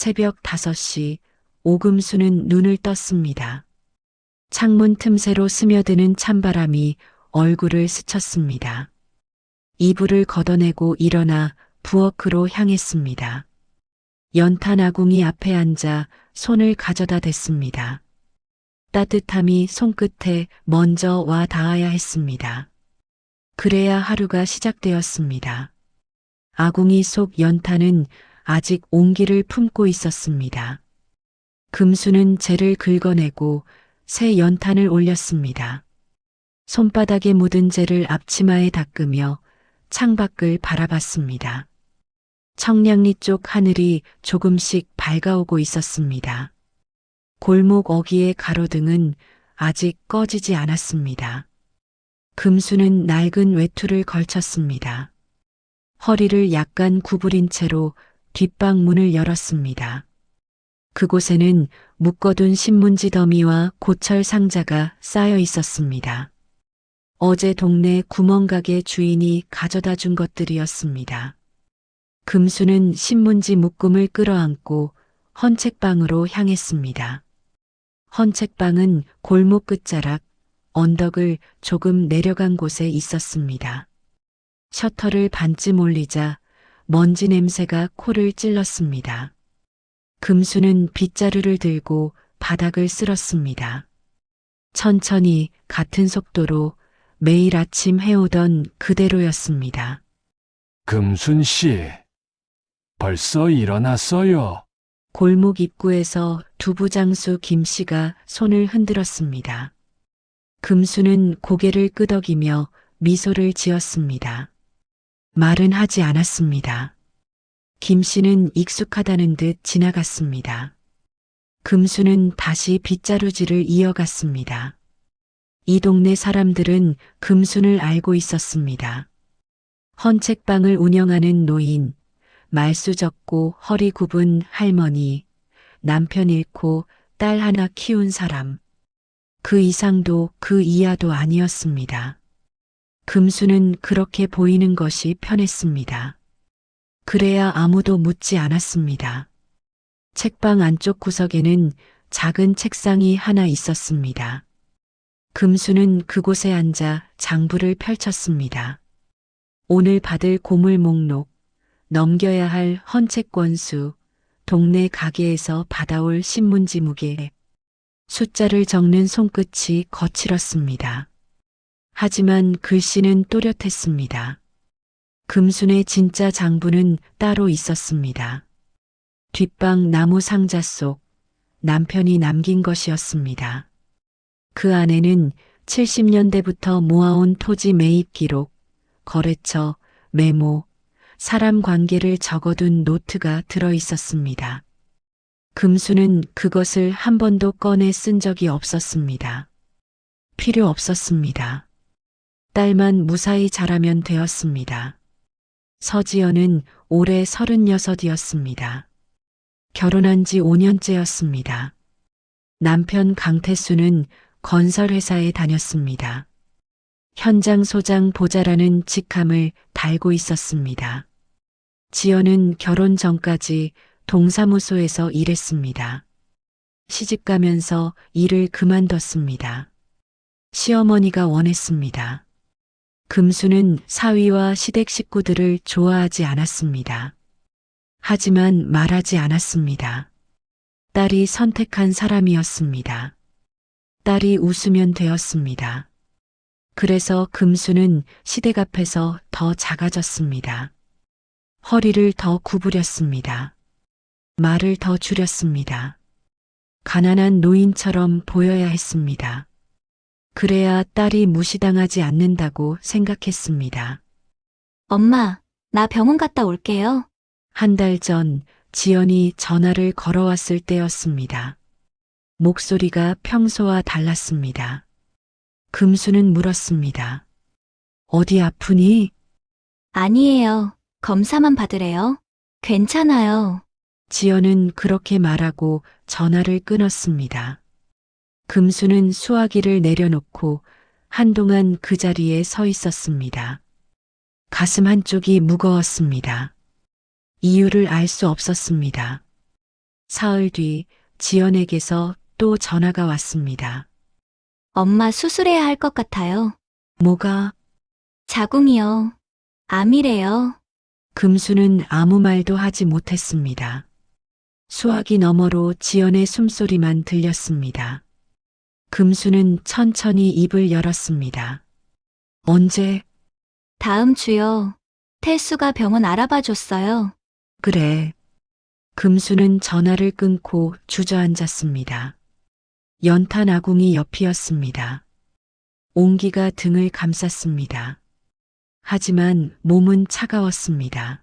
새벽 5시 오금수는 눈을 떴습니다. 창문 틈새로 스며드는 찬바람이 얼굴을 스쳤습니다. 이불을 걷어내고 일어나 부엌으로 향했습니다. 연탄 아궁이 앞에 앉아 손을 가져다 댔습니다. 따뜻함이 손끝에 먼저 와 닿아야 했습니다. 그래야 하루가 시작되었습니다. 아궁이 속 연탄은 아직 온기를 품고 있었습니다. 금수는 재를 긁어내고 새 연탄을 올렸습니다. 손바닥에 묻은 재를 앞치마에 닦으며 창밖을 바라봤습니다. 청량리 쪽 하늘이 조금씩 밝아오고 있었습니다. 골목 어귀의 가로등은 아직 꺼지지 않았습니다. 금수는 낡은 외투를 걸쳤습니다. 허리를 약간 구부린 채로 뒷방 문을 열었습니다. 그곳에는 묶어둔 신문지 더미와 고철 상자가 쌓여 있었습니다. 어제 동네 구멍가게 주인이 가져다 준 것들이었습니다. 금수는 신문지 묶음을 끌어안고 헌책방으로 향했습니다. 헌책방은 골목 끝자락, 언덕을 조금 내려간 곳에 있었습니다. 셔터를 반쯤 올리자 먼지 냄새가 코를 찔렀습니다. 금수는 빗자루를 들고 바닥을 쓸었습니다. 천천히 같은 속도로 매일 아침 해오던 그대로였습니다. 금순 씨, 벌써 일어났어요. 골목 입구에서 두부장수 김씨가 손을 흔들었습니다. 금수는 고개를 끄덕이며 미소를 지었습니다. 말은 하지 않았습니다. 김씨는 익숙하다는 듯 지나갔습니다. 금수는 다시 빗자루질을 이어갔습니다. 이 동네 사람들은 금순을 알고 있었습니다. 헌책방을 운영하는 노인, 말수 적고 허리 굽은 할머니, 남편 잃고 딸 하나 키운 사람. 그 이상도 그 이하도 아니었습니다. 금수는 그렇게 보이는 것이 편했습니다. 그래야 아무도 묻지 않았습니다. 책방 안쪽 구석에는 작은 책상이 하나 있었습니다. 금수는 그곳에 앉아 장부를 펼쳤습니다. 오늘 받을 고물 목록, 넘겨야 할 헌책 권수, 동네 가게에서 받아올 신문지 무게, 숫자를 적는 손끝이 거칠었습니다. 하지만 글씨는 또렷했습니다. 금순의 진짜 장부는 따로 있었습니다. 뒷방 나무 상자 속 남편이 남긴 것이었습니다. 그 안에는 70년대부터 모아온 토지 매입 기록, 거래처, 메모, 사람 관계를 적어둔 노트가 들어 있었습니다. 금수는 그것을 한 번도 꺼내 쓴 적이 없었습니다. 필요 없었습니다. 딸만 무사히 자라면 되었습니다. 서지연은 올해 36이었습니다. 결혼한 지 5년째였습니다. 남편 강태수는 건설회사에 다녔습니다. 현장 소장 보좌라는 직함을 달고 있었습니다. 지연은 결혼 전까지 동사무소에서 일했습니다. 시집가면서 일을 그만뒀습니다. 시어머니가 원했습니다. 금수는 사위와 시댁 식구들을 좋아하지 않았습니다. 하지만 말하지 않았습니다. 딸이 선택한 사람이었습니다. 딸이 웃으면 되었습니다. 그래서 금수는 시댁 앞에서 더 작아졌습니다. 허리를 더 구부렸습니다. 말을 더 줄였습니다. 가난한 노인처럼 보여야 했습니다. 그래야 딸이 무시당하지 않는다고 생각했습니다. 엄마, 나 병원 갔다 올게요. 한 달 전 지연이 전화를 걸어왔을 때였습니다. 목소리가 평소와 달랐습니다. 금수는 물었습니다. 어디 아프니? 아니에요. 검사만 받으래요. 괜찮아요. 지연은 그렇게 말하고 전화를 끊었습니다. 금수는 수화기를 내려놓고 한동안 그 자리에 서 있었습니다. 가슴 한쪽이 무거웠습니다. 이유를 알 수 없었습니다. 사흘 뒤 지연에게서 또 전화가 왔습니다. 엄마 수술해야 할 것 같아요. 뭐가? 자궁이요. 암이래요. 금수는 아무 말도 하지 못했습니다. 수화기 너머로 지연의 숨소리만 들렸습니다. 금수는 천천히 입을 열었습니다. 언제? 다음 주요. 태수가 병원 알아봐 줬어요. 그래. 금수는 전화를 끊고 주저앉았습니다. 연탄 아궁이 옆이었습니다. 온기가 등을 감쌌습니다. 하지만 몸은 차가웠습니다.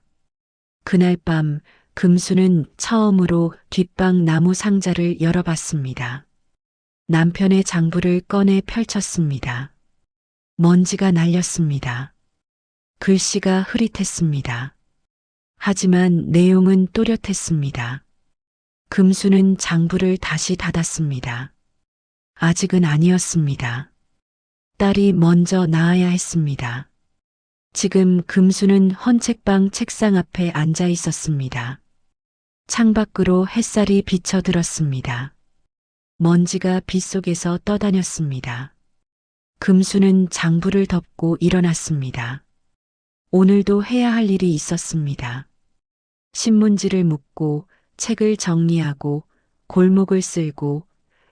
그날 밤 금수는 처음으로 뒷방 나무 상자를 열어봤습니다. 남편의 장부를 꺼내 펼쳤습니다. 먼지가 날렸습니다. 글씨가 흐릿했습니다. 하지만 내용은 또렷했습니다. 금수는 장부를 다시 닫았습니다. 아직은 아니었습니다. 딸이 먼저 나아야 했습니다. 지금 금수는 헌책방 책상 앞에 앉아 있었습니다. 창밖으로 햇살이 비쳐들었습니다. 먼지가 빗속에서 떠다녔습니다. 금수는 장부를 덮고 일어났습니다. 오늘도 해야 할 일이 있었습니다. 신문지를 묶고 책을 정리하고 골목을 쓸고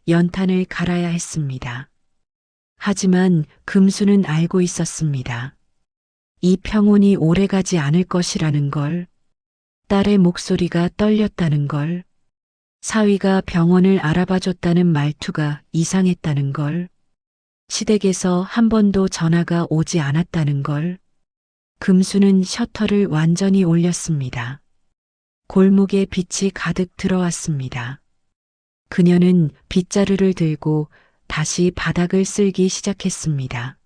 연탄을 갈아야 했습니다. 하지만 금수는 알고 있었습니다. 이 평온이 오래가지 않을 것이라는 걸, 딸의 목소리가 떨렸다는 걸, 사위가 병원을 알아봐줬다는 말투가 이상했다는 걸, 시댁에서 한 번도 전화가 오지 않았다는 걸, 금수는 셔터를 완전히 올렸습니다. 골목에 빛이 가득 들어왔습니다. 그녀는 빗자루를 들고 다시 바닥을 쓸기 시작했습니다.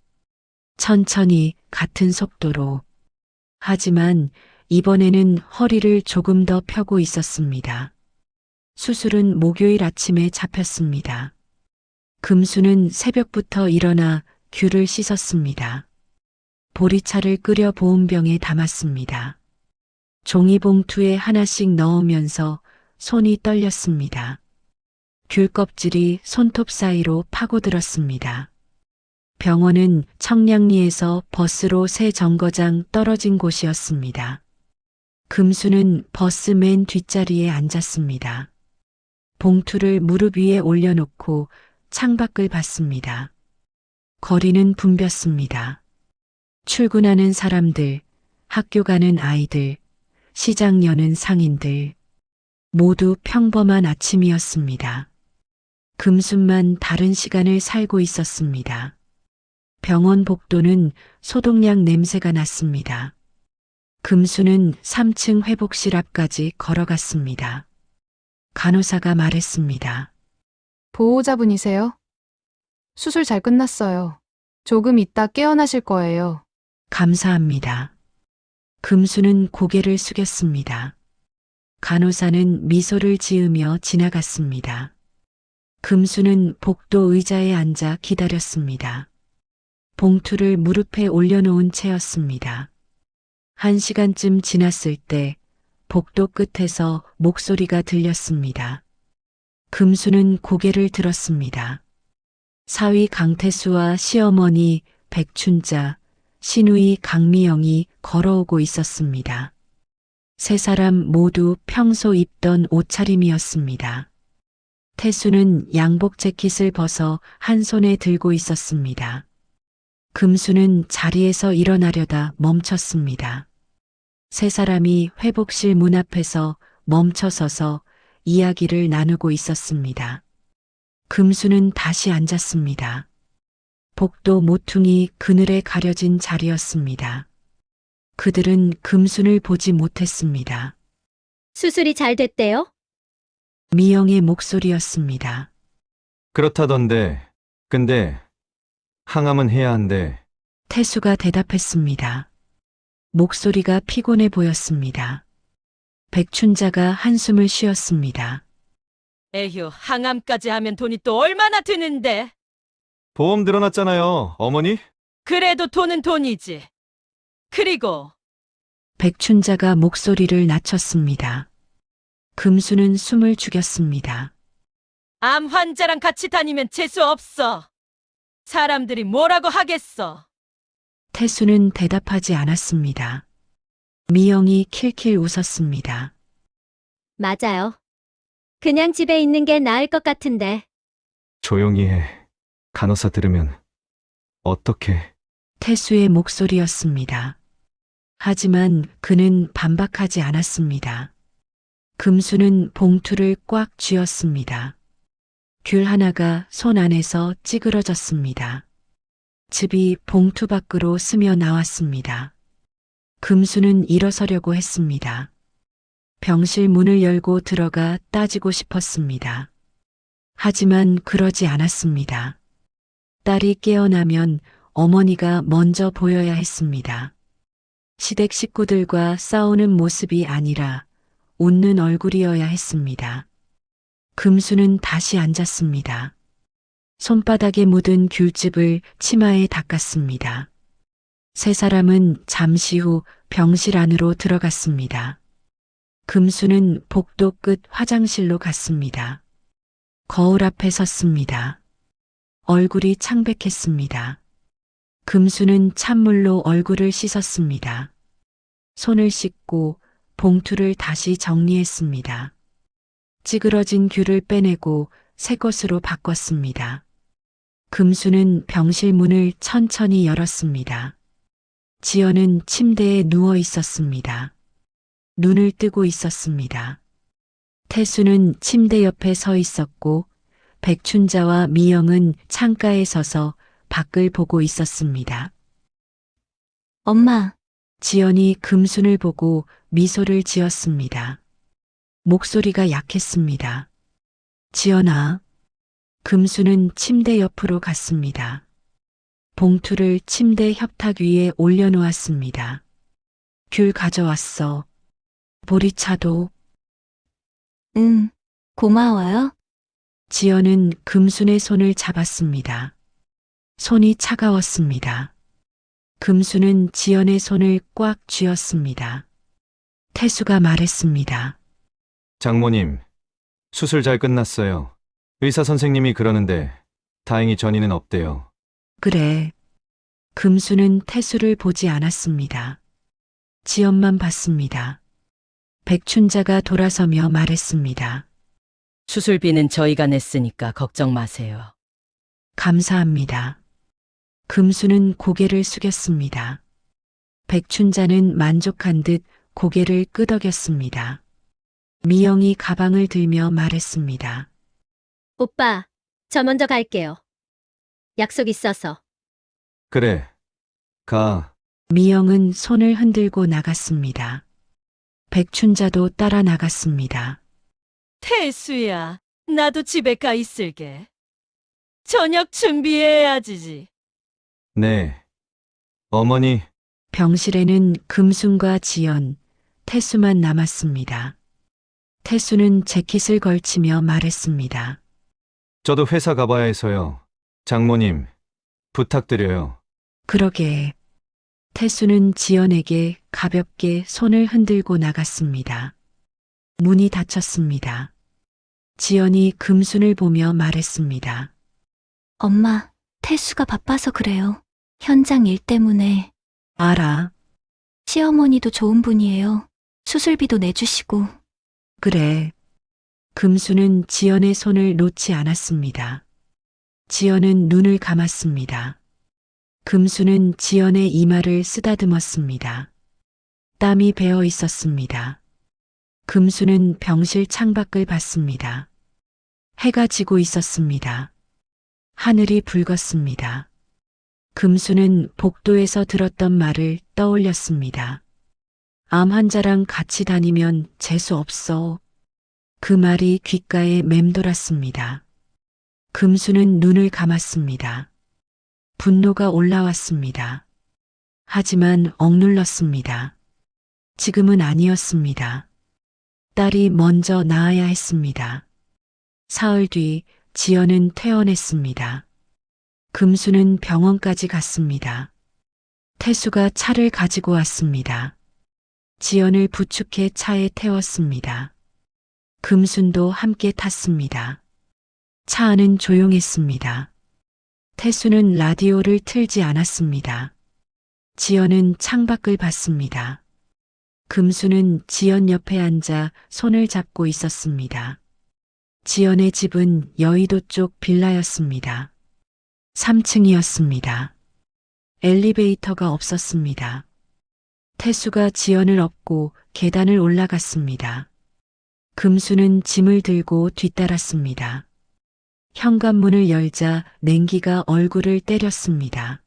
천천히 같은 속도로. 하지만 이번에는 허리를 조금 더 펴고 있었습니다. 수술은 목요일 아침에 잡혔습니다. 금수는 새벽부터 일어나 귤을 씻었습니다. 보리차를 끓여 보온병에 담았습니다. 종이봉투에 하나씩 넣으면서 손이 떨렸습니다. 귤 껍질이 손톱 사이로 파고들었습니다. 병원은 청량리에서 버스로 세 정거장 떨어진 곳이었습니다. 금수는 버스 맨 뒷자리에 앉았습니다. 봉투를 무릎 위에 올려놓고 창밖을 봤습니다. 거리는 붐볐습니다. 출근하는 사람들, 학교 가는 아이들, 시장 여는 상인들, 모두 평범한 아침이었습니다. 금순만 다른 시간을 살고 있었습니다. 병원 복도는 소독약 냄새가 났습니다. 금수는 3층 회복실 앞까지 걸어갔습니다. 간호사가 말했습니다. 보호자분이세요? 수술 잘 끝났어요. 조금 있다 깨어나실 거예요. 감사합니다. 금수는 고개를 숙였습니다. 간호사는 미소를 지으며 지나갔습니다. 금수는 복도 의자에 앉아 기다렸습니다. 봉투를 무릎에 올려놓은 채였습니다. 1시간쯤 지났을 때 복도 끝에서 목소리가 들렸습니다. 금수는 고개를 들었습니다. 사위 강태수와 시어머니 백춘자, 시누이 강미영이 걸어오고 있었습니다. 세 사람 모두 평소 입던 옷차림이었습니다. 태수는 양복 재킷을 벗어 한 손에 들고 있었습니다. 금수는 자리에서 일어나려다 멈췄습니다. 세 사람이 회복실 문 앞에서 멈춰서서 이야기를 나누고 있었습니다. 금수는 다시 앉았습니다. 복도 모퉁이 그늘에 가려진 자리였습니다. 그들은 금순을 보지 못했습니다. 수술이 잘 됐대요? 미영의 목소리였습니다. 그렇다던데. 근데 항암은 해야 한대. 태수가 대답했습니다. 목소리가 피곤해 보였습니다. 백춘자가 한숨을 쉬었습니다. 에휴, 항암까지 하면 돈이 또 얼마나 드는데? 보험 들어놨잖아요, 어머니? 그래도 돈은 돈이지. 그리고 백춘자가 목소리를 낮췄습니다. 금수는 숨을 죽였습니다. 암 환자랑 같이 다니면 재수 없어. 사람들이 뭐라고 하겠어. 태수는 대답하지 않았습니다. 미영이 킬킬 웃었습니다. 맞아요. 그냥 집에 있는 게 나을 것 같은데. 조용히 해. 간호사 들으면 어떡해. 태수의 목소리였습니다. 하지만 그는 반박하지 않았습니다. 금수는 봉투를 꽉 쥐었습니다. 귤 하나가 손 안에서 찌그러졌습니다. 즙이 봉투 밖으로 스며 나왔습니다. 금수는 일어서려고 했습니다. 병실 문을 열고 들어가 따지고 싶었습니다. 하지만 그러지 않았습니다. 딸이 깨어나면 어머니가 먼저 보여야 했습니다. 시댁 식구들과 싸우는 모습이 아니라 웃는 얼굴이어야 했습니다. 금수는 다시 앉았습니다. 손바닥에 묻은 귤즙을 치마에 닦았습니다. 세 사람은 잠시 후 병실 안으로 들어갔습니다. 금수는 복도 끝 화장실로 갔습니다. 거울 앞에 섰습니다. 얼굴이 창백했습니다. 금수는 찬물로 얼굴을 씻었습니다. 손을 씻고 봉투를 다시 정리했습니다. 찌그러진 귤을 빼내고 새 것으로 바꿨습니다. 금수는 병실 문을 천천히 열었습니다. 지연은 침대에 누워 있었습니다. 눈을 뜨고 있었습니다. 태수는 침대 옆에 서 있었고 백춘자와 미영은 창가에 서서 밖을 보고 있었습니다. 엄마, 지연이 금순을 보고 미소를 지었습니다. 목소리가 약했습니다. 지연아. 금수는 침대 옆으로 갔습니다. 봉투를 침대 협탁 위에 올려놓았습니다. 귤 가져왔어. 보리차도. 응, 고마워요. 지연은 금순의 손을 잡았습니다. 손이 차가웠습니다. 금수는 지연의 손을 꽉 쥐었습니다. 태수가 말했습니다. 장모님, 수술 잘 끝났어요. 의사 선생님이 그러는데 다행히 전이는 없대요. 그래. 금수는 태수를 보지 않았습니다. 지연만 봤습니다. 백춘자가 돌아서며 말했습니다. 수술비는 저희가 냈으니까 걱정 마세요. 감사합니다. 금수는 고개를 숙였습니다. 백춘자는 만족한 듯 고개를 끄덕였습니다. 미영이 가방을 들며 말했습니다. 오빠, 저 먼저 갈게요. 약속 있어서. 그래. 가. 미영은 손을 흔들고 나갔습니다. 백춘자도 따라 나갔습니다. 태수야, 나도 집에 가 있을게. 저녁 준비해야지. 네. 어머니, 병실에는 금순과 지연, 태수만 남았습니다. 태수는 재킷을 걸치며 말했습니다. 저도 회사 가봐야 해서요. 장모님, 부탁드려요. 그러게. 태수는 지연에게 가볍게 손을 흔들고 나갔습니다. 문이 닫혔습니다. 지연이 금순을 보며 말했습니다. 엄마, 태수가 바빠서 그래요. 현장 일 때문에. 알아. 시어머니도 좋은 분이에요. 수술비도 내주시고. 그래. 금수는 지연의 손을 놓지 않았습니다. 지연은 눈을 감았습니다. 금수는 지연의 이마를 쓰다듬었습니다. 땀이 배어 있었습니다. 금수는 병실 창밖을 봤습니다. 해가 지고 있었습니다. 하늘이 붉었습니다. 금수는 복도에서 들었던 말을 떠올렸습니다. 암 환자랑 같이 다니면 재수 없어. 그 말이 귓가에 맴돌았습니다. 금수는 눈을 감았습니다. 분노가 올라왔습니다. 하지만 억눌렀습니다. 지금은 아니었습니다. 딸이 먼저 나아야 했습니다. 사흘 뒤 지연은 퇴원했습니다. 금수는 병원까지 갔습니다. 태수가 차를 가지고 왔습니다. 지연을 부축해 차에 태웠습니다. 금순도 함께 탔습니다. 차 안은 조용했습니다. 태수는 라디오를 틀지 않았습니다. 지연은 창밖을 봤습니다. 금수는 지연 옆에 앉아 손을 잡고 있었습니다. 지연의 집은 여의도 쪽 빌라였습니다. 3층이었습니다. 엘리베이터가 없었습니다. 태수가 지연을 업고 계단을 올라갔습니다. 금수는 짐을 들고 뒤따랐습니다. 현관문을 열자 냉기가 얼굴을 때렸습니다.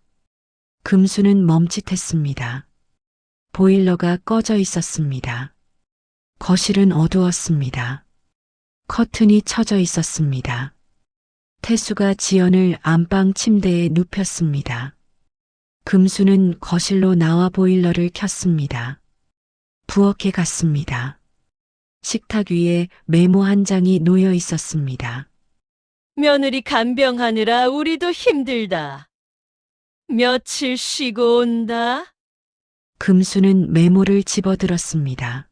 금수는 멈칫했습니다. 보일러가 꺼져 있었습니다. 거실은 어두웠습니다. 커튼이 쳐져 있었습니다. 태수가 지연을 안방 침대에 눕혔습니다. 금수는 거실로 나와 보일러를 켰습니다. 부엌에 갔습니다. 식탁 위에 메모 한 장이 놓여 있었습니다. 며느리 간병하느라 우리도 힘들다. 며칠 쉬고 온다. 금수는 메모를 집어들었습니다.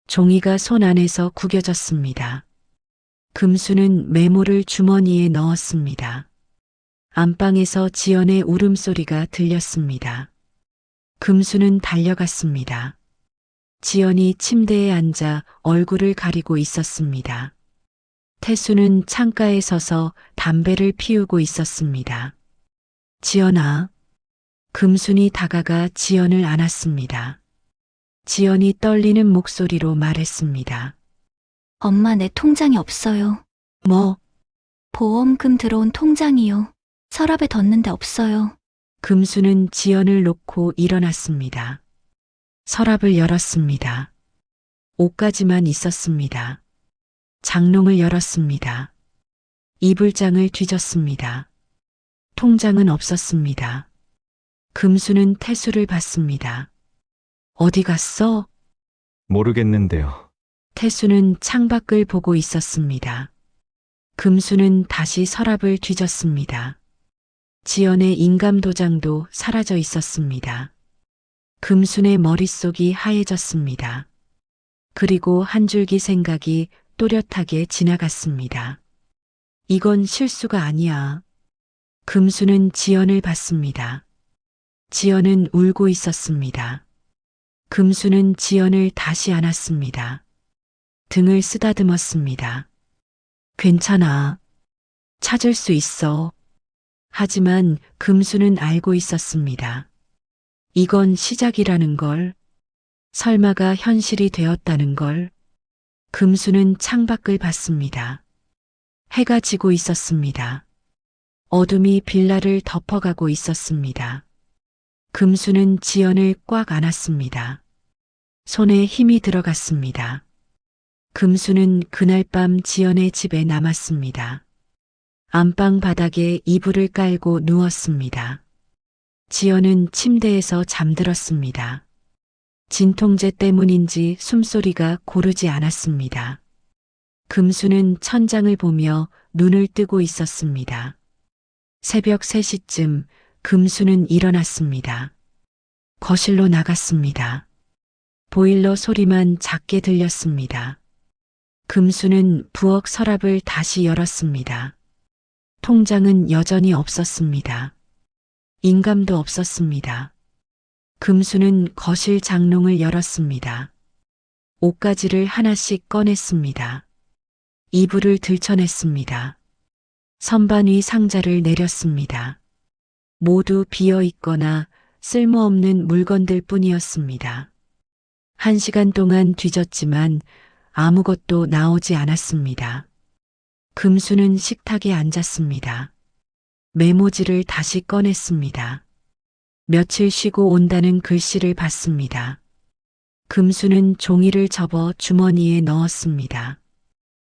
종이가 손 안에서 구겨졌습니다. 금수는 메모를 주머니에 넣었습니다. 안방에서 지연의 울음소리가 들렸습니다. 금수는 달려갔습니다. 지연이 침대에 앉아 얼굴을 가리고 있었습니다. 태수는 창가에 서서 담배를 피우고 있었습니다. 지연아. 금순이 다가가 지연을 안았습니다. 지연이 떨리는 목소리로 말했습니다. 엄마, 내 통장이 없어요. 뭐? 보험금 들어온 통장이요. 서랍에 뒀는데 없어요. 금수는 지연을 놓고 일어났습니다. 서랍을 열었습니다. 옷가지만 있었습니다. 장롱을 열었습니다. 이불장을 뒤졌습니다. 통장은 없었습니다. 금수는 태수를 봤습니다. 어디 갔어? 모르겠는데요. 태수는 창밖을 보고 있었습니다. 금수는 다시 서랍을 뒤졌습니다. 지연의 인감도장도 사라져 있었습니다. 금순의 머릿속이 하얘졌습니다. 그리고 한 줄기 생각이 또렷하게 지나갔습니다. 이건 실수가 아니야. 금수는 지연을 봤습니다. 지연은 울고 있었습니다. 금수는 지연을 다시 안았습니다. 등을 쓰다듬었습니다. 괜찮아. 찾을 수 있어. 하지만 금수는 알고 있었습니다. 이건 시작이라는 걸, 설마가 현실이 되었다는 걸. 금수는 창밖을 봤습니다. 해가 지고 있었습니다. 어둠이 빌라를 덮어가고 있었습니다. 금수는 지연을 꽉 안았습니다. 손에 힘이 들어갔습니다. 금수는 그날 밤 지연의 집에 남았습니다. 안방 바닥에 이불을 깔고 누웠습니다. 지연은 침대에서 잠들었습니다. 진통제 때문인지 숨소리가 고르지 않았습니다. 금수는 천장을 보며 눈을 뜨고 있었습니다. 새벽 3시쯤 금수는 일어났습니다. 거실로 나갔습니다. 보일러 소리만 작게 들렸습니다. 금수는 부엌 서랍을 다시 열었습니다. 통장은 여전히 없었습니다. 인감도 없었습니다. 금수는 거실 장롱을 열었습니다. 옷가지를 하나씩 꺼냈습니다. 이불을 들춰냈습니다. 선반 위 상자를 내렸습니다. 모두 비어 있거나 쓸모없는 물건들 뿐이었습니다. 1시간 동안 뒤졌지만 아무것도 나오지 않았습니다. 금수는 식탁에 앉았습니다. 메모지를 다시 꺼냈습니다. 며칠 쉬고 온다는 글씨를 봤습니다. 금수는 종이를 접어 주머니에 넣었습니다.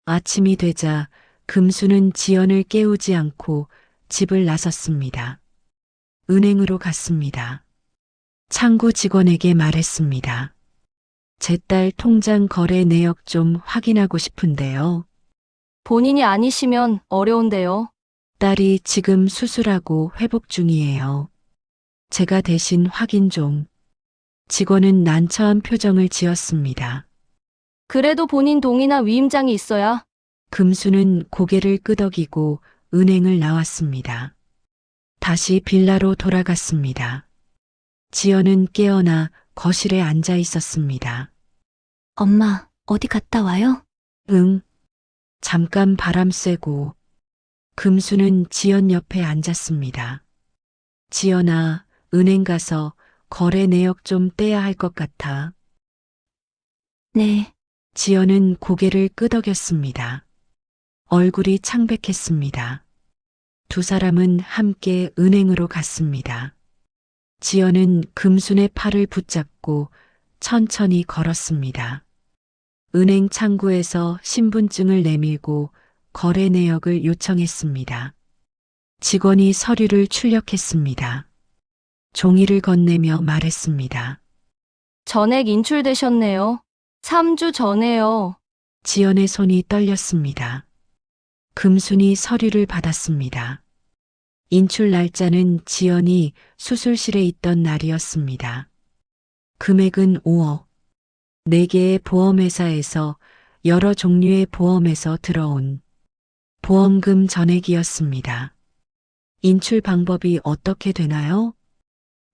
아침이 되자 금수는 지연을 깨우지 않고 집을 나섰습니다. 은행으로 갔습니다. 창구 직원에게 말했습니다. 제 딸 통장 거래 내역 좀 확인하고 싶은데요. 본인이 아니시면 어려운데요. 딸이 지금 수술하고 회복 중이에요. 제가 대신 확인 좀. 직원은 난처한 표정을 지었습니다. 그래도 본인 동의나 위임장이 있어야. 금수는 고개를 끄덕이고 은행을 나왔습니다. 다시 빌라로 돌아갔습니다. 지연은 깨어나 거실에 앉아 있었습니다. 엄마, 어디 갔다 와요? 응. 잠깐 바람 쐬고. 금수는 지연 옆에 앉았습니다. 지연아, 은행 가서 거래 내역 좀 떼야 할 것 같아. 네. 지연은 고개를 끄덕였습니다. 얼굴이 창백했습니다. 두 사람은 함께 은행으로 갔습니다. 지연은 금순의 팔을 붙잡고 천천히 걸었습니다. 은행 창구에서 신분증을 내밀고 거래 내역을 요청했습니다. 직원이 서류를 출력했습니다. 종이를 건네며 말했습니다. 전액 인출되셨네요. 3주 전에요. 지연의 손이 떨렸습니다. 금순이 서류를 받았습니다. 인출 날짜는 지연이 수술실에 있던 날이었습니다. 금액은 5억. 4개의 보험회사에서 여러 종류의 보험에서 들어온 보험금 전액이었습니다. 인출 방법이 어떻게 되나요?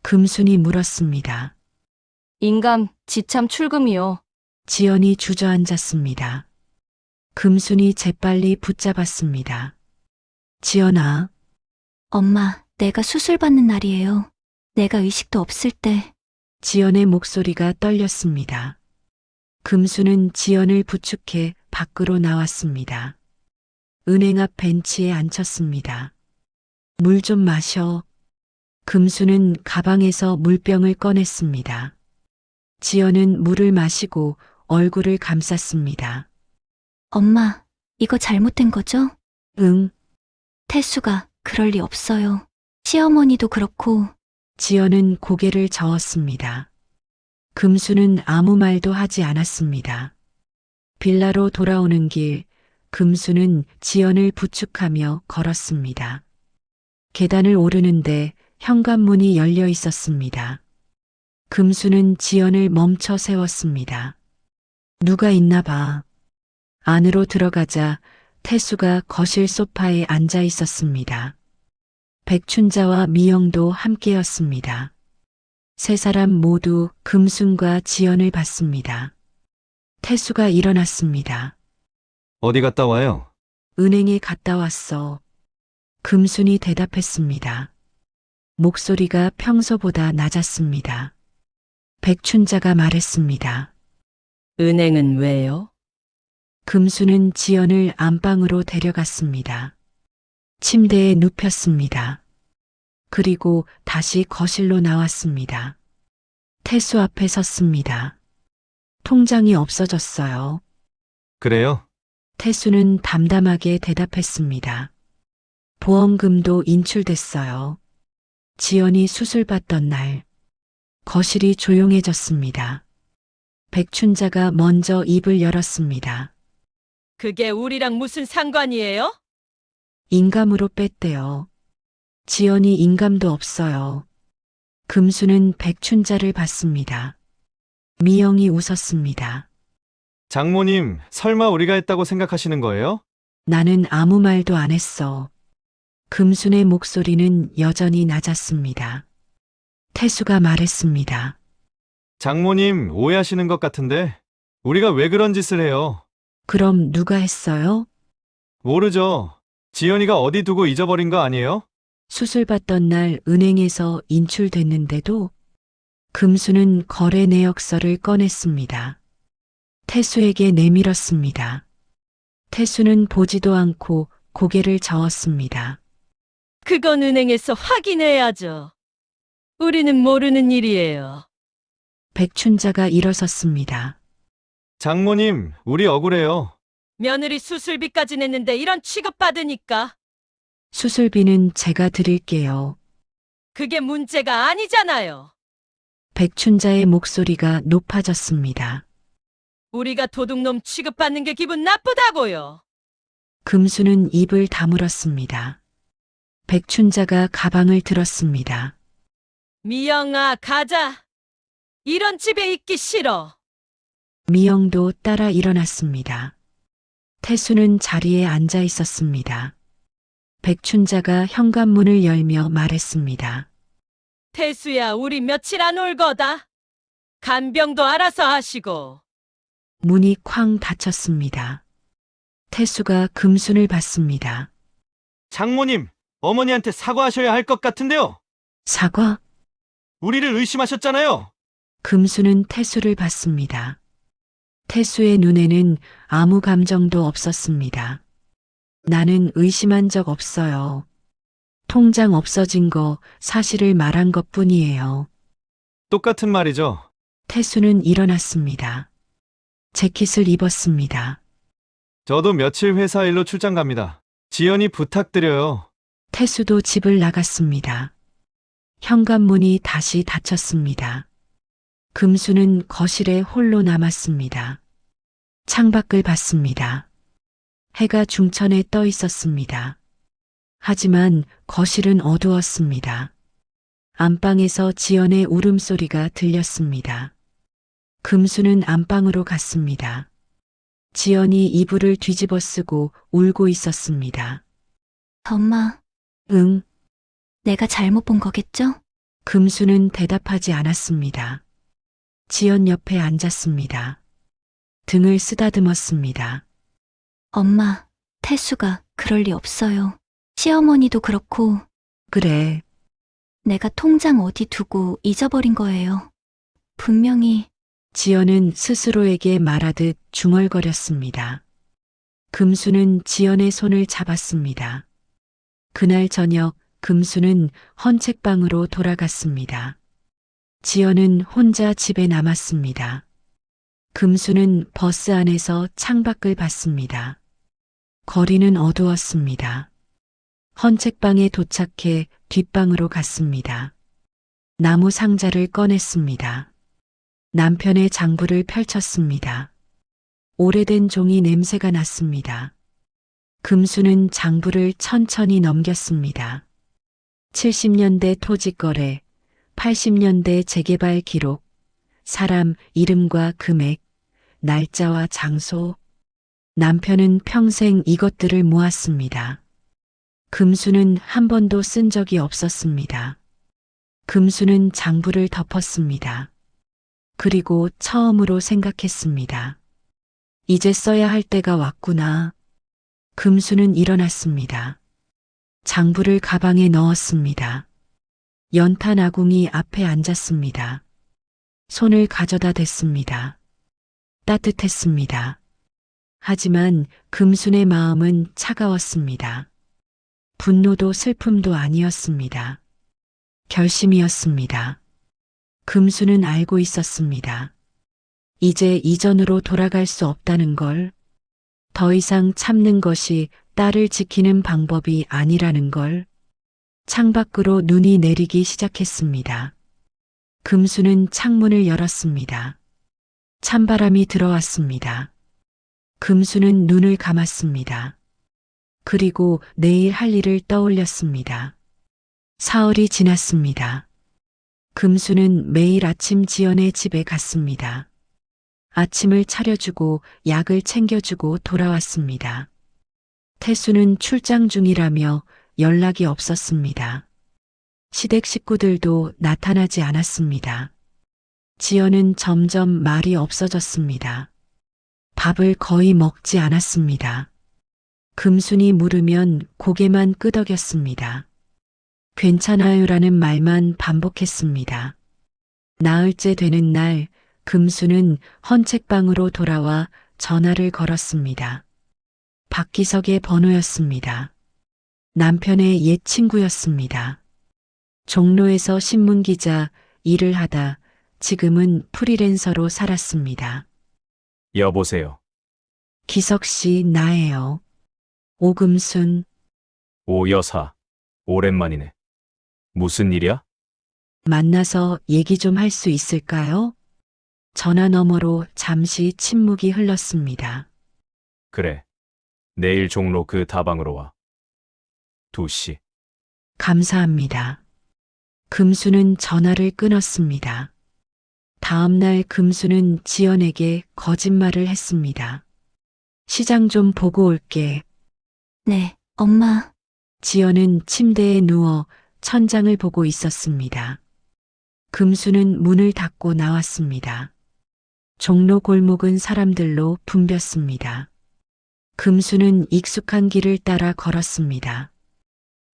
금순이 물었습니다. 인감, 지참 출금이요. 지연이 주저앉았습니다. 금순이 재빨리 붙잡았습니다. 지연아, 엄마, 내가 수술 받는 날이에요. 내가 의식도 없을 때. 지연의 목소리가 떨렸습니다. 금수는 지연을 부축해 밖으로 나왔습니다. 은행 앞 벤치에 앉혔습니다. 물 좀 마셔. 금수는 가방에서 물병을 꺼냈습니다. 지연은 물을 마시고 얼굴을 감쌌습니다. 엄마, 이거 잘못된 거죠? 응. 태수가 그럴 리 없어요. 시어머니도 그렇고. 지연은 고개를 저었습니다. 금수는 아무 말도 하지 않았습니다. 빌라로 돌아오는 길, 금수는 지연을 부축하며 걸었습니다. 계단을 오르는데 현관문이 열려 있었습니다. 금수는 지연을 멈춰 세웠습니다. 누가 있나 봐. 안으로 들어가자 태수가 거실 소파에 앉아 있었습니다. 백춘자와 미영도 함께였습니다. 세 사람 모두 금순과 지연을 봤습니다. 태수가 일어났습니다. 어디 갔다 와요? 은행에 갔다 왔어. 금순이 대답했습니다. 목소리가 평소보다 낮았습니다. 백춘자가 말했습니다. 은행은 왜요? 금수는 지연을 안방으로 데려갔습니다. 침대에 눕혔습니다. 그리고 다시 거실로 나왔습니다. 태수 앞에 섰습니다. 통장이 없어졌어요. 그래요? 태수는 담담하게 대답했습니다. 보험금도 인출됐어요. 지연이 수술받던 날, 거실이 조용해졌습니다. 백춘자가 먼저 입을 열었습니다. 그게 우리랑 무슨 상관이에요? 인감으로 뺐대요. 지연이 인감도 없어요. 금수는 백춘자를 봤습니다. 미영이 웃었습니다. 장모님, 설마 우리가 했다고 생각하시는 거예요? 나는 아무 말도 안 했어. 금순의 목소리는 여전히 낮았습니다. 태수가 말했습니다. 장모님, 오해하시는 것 같은데, 우리가 왜 그런 짓을 해요? 그럼 누가 했어요? 모르죠. 지연이가 어디 두고 잊어버린 거 아니에요? 수술받던 날 은행에서 인출됐는데도 금수는 거래 내역서를 꺼냈습니다. 태수에게 내밀었습니다. 태수는 보지도 않고 고개를 저었습니다. 그건 은행에서 확인해야죠. 우리는 모르는 일이에요. 백춘자가 일어섰습니다. 장모님, 우리 억울해요. 며느리 수술비까지 냈는데 이런 취급받으니까 수술비는 제가 드릴게요. 그게 문제가 아니잖아요. 백춘자의 목소리가 높아졌습니다. 우리가 도둑놈 취급받는 게 기분 나쁘다고요. 금수는 입을 다물었습니다. 백춘자가 가방을 들었습니다. 미영아, 가자. 이런 집에 있기 싫어. 미영도 따라 일어났습니다. 태수는 자리에 앉아 있었습니다. 백춘자가 현관문을 열며 말했습니다. 태수야, 우리 며칠 안 올 거다. 간병도 알아서 하시고. 문이 쾅 닫혔습니다. 태수가 금순을 받습니다. 장모님, 어머니한테 사과하셔야 할 것 같은데요. 사과? 우리를 의심하셨잖아요. 금수는 태수를 봤습니다. 태수의 눈에는 아무 감정도 없었습니다. 나는 의심한 적 없어요. 통장 없어진 거 사실을 말한 것 뿐이에요. 똑같은 말이죠. 태수는 일어났습니다. 재킷을 입었습니다. 저도 며칠 회사 일로 출장 갑니다. 지연이 부탁드려요. 태수도 집을 나갔습니다. 현관문이 다시 닫혔습니다. 금수는 거실에 홀로 남았습니다. 창밖을 봤습니다. 해가 중천에 떠 있었습니다. 하지만 거실은 어두웠습니다. 안방에서 지연의 울음소리가 들렸습니다. 금수는 안방으로 갔습니다. 지연이 이불을 뒤집어 쓰고 울고 있었습니다. 엄마, 응, 내가 잘못 본 거겠죠? 금수는 대답하지 않았습니다. 지연 옆에 앉았습니다. 등을 쓰다듬었습니다. 엄마, 태수가 그럴 리 없어요. 시어머니도 그렇고 그래, 내가 통장 어디 두고 잊어버린 거예요. 분명히 지연은 스스로에게 말하듯 중얼거렸습니다. 금수는 지연의 손을 잡았습니다. 그날 저녁 금수는 헌책방으로 돌아갔습니다. 지연은 혼자 집에 남았습니다. 금수는 버스 안에서 창밖을 봤습니다. 거리는 어두웠습니다. 헌책방에 도착해 뒷방으로 갔습니다. 나무 상자를 꺼냈습니다. 남편의 장부를 펼쳤습니다. 오래된 종이 냄새가 났습니다. 금수는 장부를 천천히 넘겼습니다. 70년대 토지거래, 80년대 재개발 기록, 사람 이름과 금액, 날짜와 장소. 남편은 평생 이것들을 모았습니다. 금수는 한 번도 쓴 적이 없었습니다. 금수는 장부를 덮었습니다. 그리고 처음으로 생각했습니다. 이제 써야 할 때가 왔구나. 금수는 일어났습니다. 장부를 가방에 넣었습니다. 연탄 아궁이 앞에 앉았습니다. 손을 가져다 댔습니다. 따뜻했습니다. 하지만 금순의 마음은 차가웠습니다. 분노도 슬픔도 아니었습니다. 결심이었습니다. 금수는 알고 있었습니다. 이제 이전으로 돌아갈 수 없다는 걸, 더 이상 참는 것이 딸을 지키는 방법이 아니라는 걸. 창밖으로 눈이 내리기 시작했습니다. 금수는 창문을 열었습니다. 찬바람이 들어왔습니다. 금수는 눈을 감았습니다. 그리고 내일 할 일을 떠올렸습니다. 사흘이 지났습니다. 금수는 매일 아침 지연의 집에 갔습니다. 아침을 차려주고 약을 챙겨주고 돌아왔습니다. 태수는 출장 중이라며 연락이 없었습니다. 시댁 식구들도 나타나지 않았습니다. 지연은 점점 말이 없어졌습니다. 밥을 거의 먹지 않았습니다. 금순이 물으면 고개만 끄덕였습니다. 괜찮아요라는 말만 반복했습니다. 나흘째 되는 날, 금수는 헌책방으로 돌아와 전화를 걸었습니다. 박기석의 번호였습니다. 남편의 옛 친구였습니다. 종로에서 신문기자 일을 하다 지금은 프리랜서로 살았습니다. 여보세요. 기석 씨, 나예요. 오금순. 오 여사. 오랜만이네. 무슨 일이야? 만나서 얘기 좀 할 수 있을까요? 전화 너머로 잠시 침묵이 흘렀습니다. 그래. 내일 종로 그 다방으로 와. 2시. 감사합니다. 금수는 전화를 끊었습니다. 다음 날 금수는 지연에게 거짓말을 했습니다. 시장 좀 보고 올게. 네, 엄마. 지연은 침대에 누워 천장을 보고 있었습니다. 금수는 문을 닫고 나왔습니다. 종로 골목은 사람들로 붐볐습니다. 금수는 익숙한 길을 따라 걸었습니다.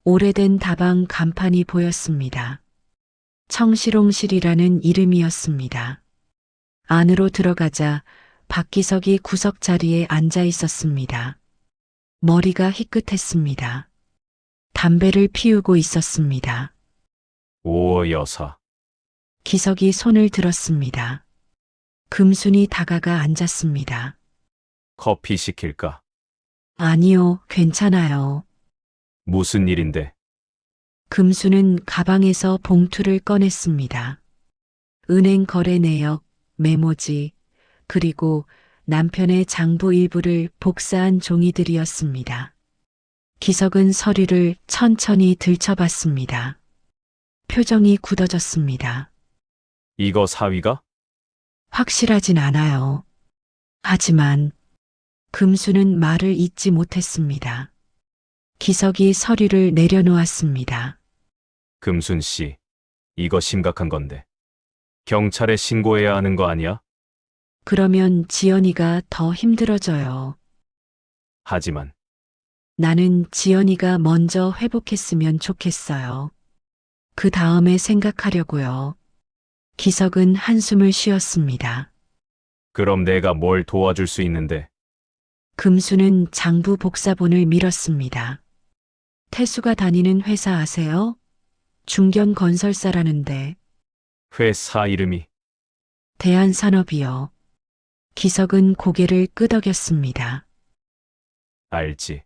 오래된 다방 간판이 보였습니다. 청실홍실이라는 이름이었습니다. 안으로 들어가자 박기석이 구석 자리에 앉아 있었습니다. 머리가 희끗했습니다. 담배를 피우고 있었습니다. 오 여사. 기석이 손을 들었습니다. 금순이 다가가 앉았습니다. 커피 시킬까? 아니요, 괜찮아요. 무슨 일인데? 금수는 가방에서 봉투를 꺼냈습니다. 은행 거래 내역, 메모지, 그리고 남편의 장부 일부를 복사한 종이들이었습니다. 기석은 서류를 천천히 들춰봤습니다. 표정이 굳어졌습니다. 이거 사위가? 확실하진 않아요. 하지만 금수는 말을 잇지 못했습니다. 기석이 서류를 내려놓았습니다. 금순 씨, 이거 심각한 건데. 경찰에 신고해야 하는 거 아니야? 그러면 지연이가 더 힘들어져요. 하지만 나는 지연이가 먼저 회복했으면 좋겠어요. 그 다음에 생각하려고요. 기석은 한숨을 쉬었습니다. 그럼 내가 뭘 도와줄 수 있는데? 금수는 장부 복사본을 밀었습니다. 태수가 다니는 회사 아세요? 중견건설사라는데. 회사 이름이 대한산업이요. 기석은 고개를 끄덕였습니다. 알지.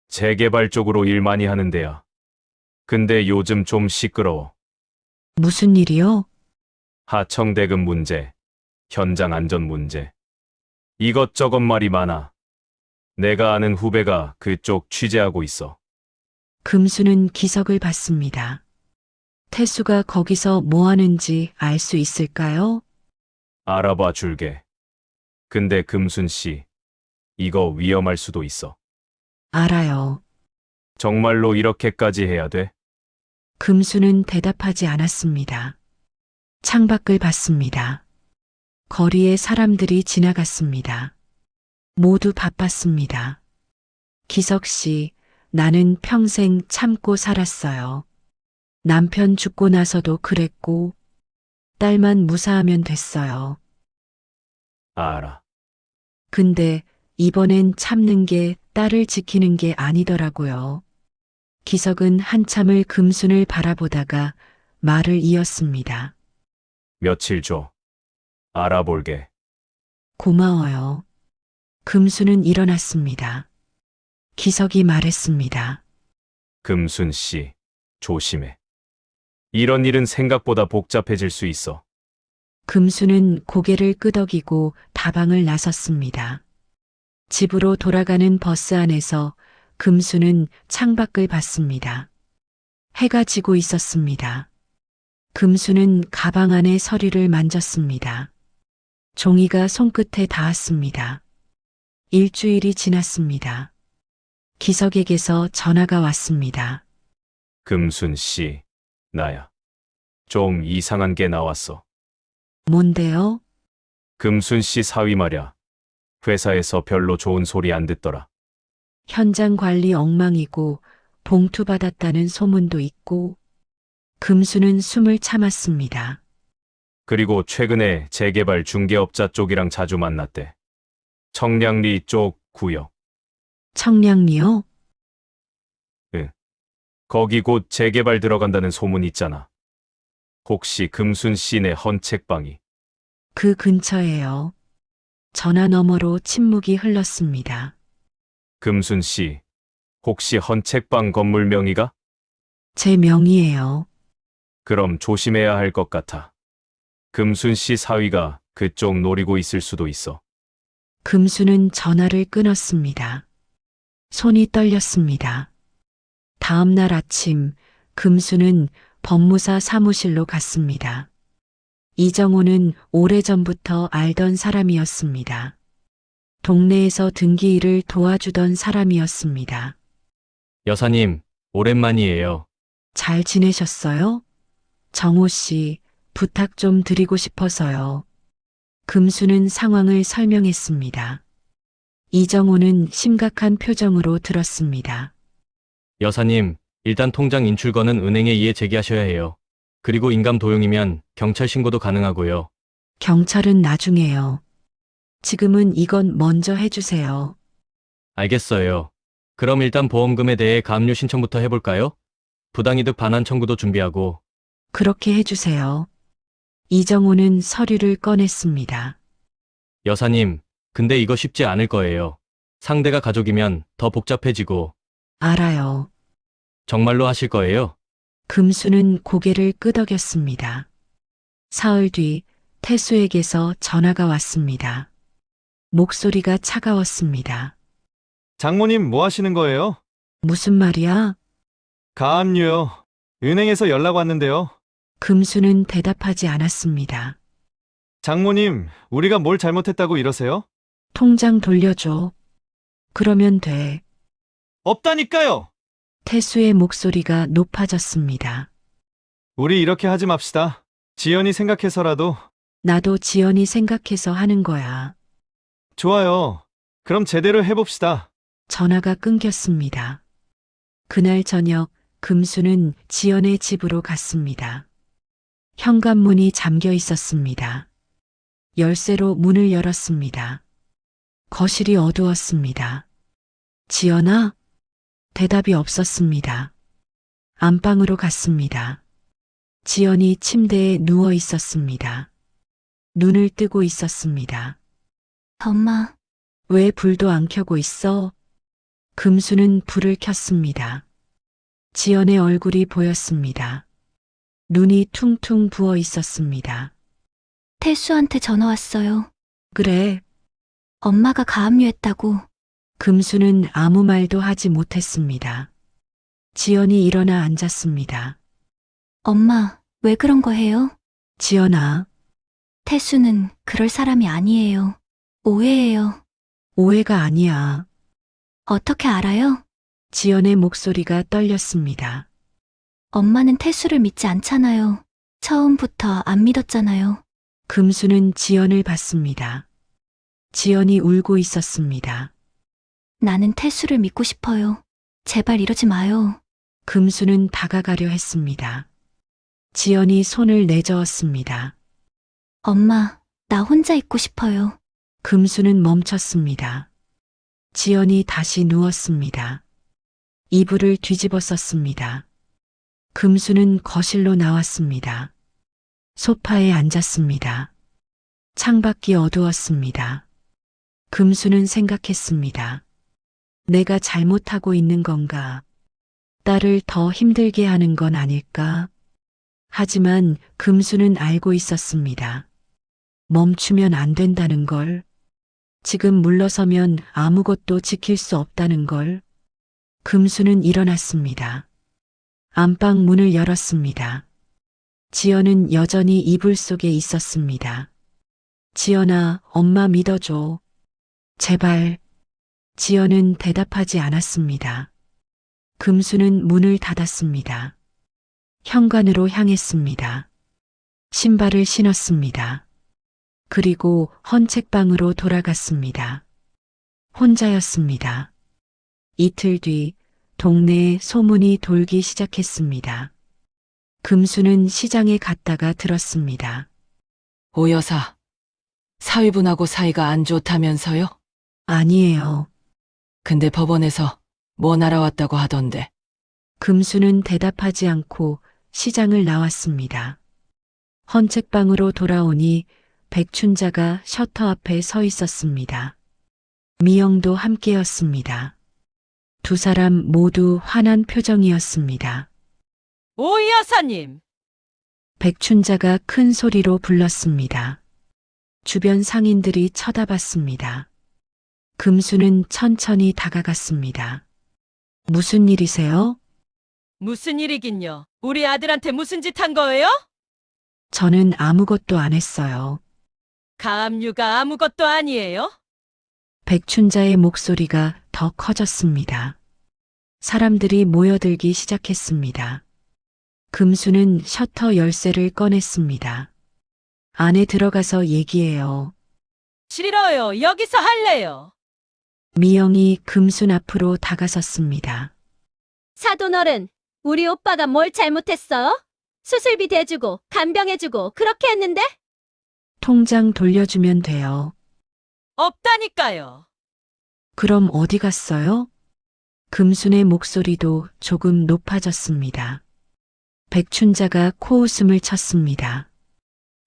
재개발 쪽으로 일 많이 하는 데야. 근데 요즘 좀 시끄러워. 무슨 일이요? 하청 대금 문제, 현장 안전 문제. 이것저것 말이 많아. 내가 아는 후배가 그쪽 취재하고 있어. 금수는 기석을 봤습니다. 태수가 거기서 뭐 하는지 알 수 있을까요? 알아봐 줄게. 근데 금순 씨, 이거 위험할 수도 있어. 알아요. 정말로 이렇게까지 해야 돼? 금수는 대답하지 않았습니다. 창밖을 봤습니다. 거리에 사람들이 지나갔습니다. 모두 바빴습니다. 기석 씨, 나는 평생 참고 살았어요. 남편 죽고 나서도 그랬고, 딸만 무사하면 됐어요. 알아. 근데 이번엔 참는 게 딸을 지키는 게 아니더라고요. 기석은 한참을 금순을 바라보다가 말을 이었습니다. 며칠 줘. 알아볼게. 고마워요. 금순은 일어났습니다. 기석이 말했습니다. 금순 씨, 조심해. 이런 일은 생각보다 복잡해질 수 있어. 금수는 고개를 끄덕이고 다방을 나섰습니다. 집으로 돌아가는 버스 안에서 금수는 창밖을 봤습니다. 해가 지고 있었습니다. 금수는 가방 안에 서류를 만졌습니다. 종이가 손끝에 닿았습니다. 일주일이 지났습니다. 기석에게서 전화가 왔습니다. 금순 씨, 나야. 좀 이상한 게 나왔어. 뭔데요? 금순 씨 사위 말야. 회사에서 별로 좋은 소리 안 듣더라. 현장 관리 엉망이고 봉투 받았다는 소문도 있고 금수는 숨을 참았습니다. 그리고 최근에 재개발 중개업자 쪽이랑 자주 만났대. 청량리 쪽 구역. 청량리요? 거기 곧 재개발 들어간다는 소문 있잖아. 혹시 금순 씨네 헌책방이? 그 근처에요. 전화 너머로 침묵이 흘렀습니다. 금순 씨, 혹시 헌책방 건물 명의가? 제 명의예요. 그럼 조심해야 할 것 같아. 금순 씨 사위가 그쪽 노리고 있을 수도 있어. 금수는 전화를 끊었습니다. 손이 떨렸습니다. 다음 날 아침 금수는 법무사 사무실로 갔습니다. 이정호는 오래전부터 알던 사람이었습니다. 동네에서 등기 일을 도와주던 사람이었습니다. 여사님, 오랜만이에요. 잘 지내셨어요? 정호 씨, 부탁 좀 드리고 싶어서요. 금수는 상황을 설명했습니다. 이정호는 심각한 표정으로 들었습니다. 여사님, 일단 통장 인출건은 은행에 이의 제기하셔야 해요. 그리고 인감 도용이면 경찰 신고도 가능하고요. 경찰은 나중에요. 지금은 이건 먼저 해주세요. 알겠어요. 그럼 일단 보험금에 대해 가압류 신청부터 해볼까요? 부당이득 반환 청구도 준비하고. 그렇게 해주세요. 이정호는 서류를 꺼냈습니다. 여사님, 근데 이거 쉽지 않을 거예요. 상대가 가족이면 더 복잡해지고. 알아요. 정말로 하실 거예요? 금수는 고개를 끄덕였습니다. 사흘 뒤 태수에게서 전화가 왔습니다. 목소리가 차가웠습니다. 장모님 뭐 하시는 거예요? 무슨 말이야? 가압류요. 은행에서 연락 왔는데요. 금수는 대답하지 않았습니다. 장모님, 우리가 뭘 잘못했다고 이러세요? 통장 돌려줘. 그러면 돼. 없다니까요! 태수의 목소리가 높아졌습니다. 우리 이렇게 하지 맙시다. 지연이 생각해서라도. 나도 지연이 생각해서 하는 거야. 좋아요. 그럼 제대로 해봅시다. 전화가 끊겼습니다. 그날 저녁 금수는 지연의 집으로 갔습니다. 현관문이 잠겨 있었습니다. 열쇠로 문을 열었습니다. 거실이 어두웠습니다. 지연아? 대답이 없었습니다. 안방으로 갔습니다. 지연이 침대에 누워 있었습니다. 눈을 뜨고 있었습니다. 엄마, 왜 불도 안 켜고 있어? 금수는 불을 켰습니다. 지연의 얼굴이 보였습니다. 눈이 퉁퉁 부어 있었습니다. 태수한테 전화 왔어요. 그래, 엄마가 가압류했다고. 금수는 아무 말도 하지 못했습니다. 지연이 일어나 앉았습니다. 엄마, 왜 그런 거예요? 지연아, 태수는 그럴 사람이 아니에요. 오해예요. 오해가 아니야. 어떻게 알아요? 지연의 목소리가 떨렸습니다. 엄마는 태수를 믿지 않잖아요. 처음부터 안 믿었잖아요. 금수는 지연을 봤습니다. 지연이 울고 있었습니다. 나는 태수를 믿고 싶어요. 제발 이러지 마요. 금수는 다가가려 했습니다. 지연이 손을 내저었습니다. 엄마, 나 혼자 있고 싶어요. 금수는 멈췄습니다. 지연이 다시 누웠습니다. 이불을 뒤집어 썼습니다. 금수는 거실로 나왔습니다. 소파에 앉았습니다. 창밖이 어두웠습니다. 금수는 생각했습니다. 내가 잘못하고 있는 건가? 딸을 더 힘들게 하는 건 아닐까? 하지만 금수는 알고 있었습니다. 멈추면 안 된다는 걸. 지금 물러서면 아무것도 지킬 수 없다는 걸. 금수는 일어났습니다. 안방 문을 열었습니다. 지연은 여전히 이불 속에 있었습니다. 지연아, 엄마 믿어줘. 제발. 지연은 대답하지 않았습니다. 금수는 문을 닫았습니다. 현관으로 향했습니다. 신발을 신었습니다. 그리고 헌책방으로 돌아갔습니다. 혼자였습니다. 이틀 뒤 동네에 소문이 돌기 시작했습니다. 금수는 시장에 갔다가 들었습니다. 오 여사, 사위분하고 사이가 안 좋다면서요? 아니에요. 근데 법원에서 뭐 날아왔다고 하던데. 금수는 대답하지 않고 시장을 나왔습니다. 헌책방으로 돌아오니 백춘자가 셔터 앞에 서 있었습니다. 미영도 함께였습니다. 두 사람 모두 화난 표정이었습니다. 오 여사님, 백춘자가 큰 소리로 불렀습니다. 주변 상인들이 쳐다봤습니다. 금수는 천천히 다가갔습니다. 무슨 일이세요? 무슨 일이긴요? 우리 아들한테 무슨 짓 한 거예요? 저는 아무것도 안 했어요. 가압류가 아무것도 아니에요? 백춘자의 목소리가 더 커졌습니다. 사람들이 모여들기 시작했습니다. 금수는 셔터 열쇠를 꺼냈습니다. 안에 들어가서 얘기해요. 싫어요. 여기서 할래요. 미영이 금순 앞으로 다가섰습니다. 사돈어른, 우리 오빠가 뭘 잘못했어요? 수술비 대주고 간병해주고 그렇게 했는데? 통장 돌려주면 돼요. 없다니까요. 그럼 어디 갔어요? 금순의 목소리도 조금 높아졌습니다. 백춘자가 코웃음을 쳤습니다.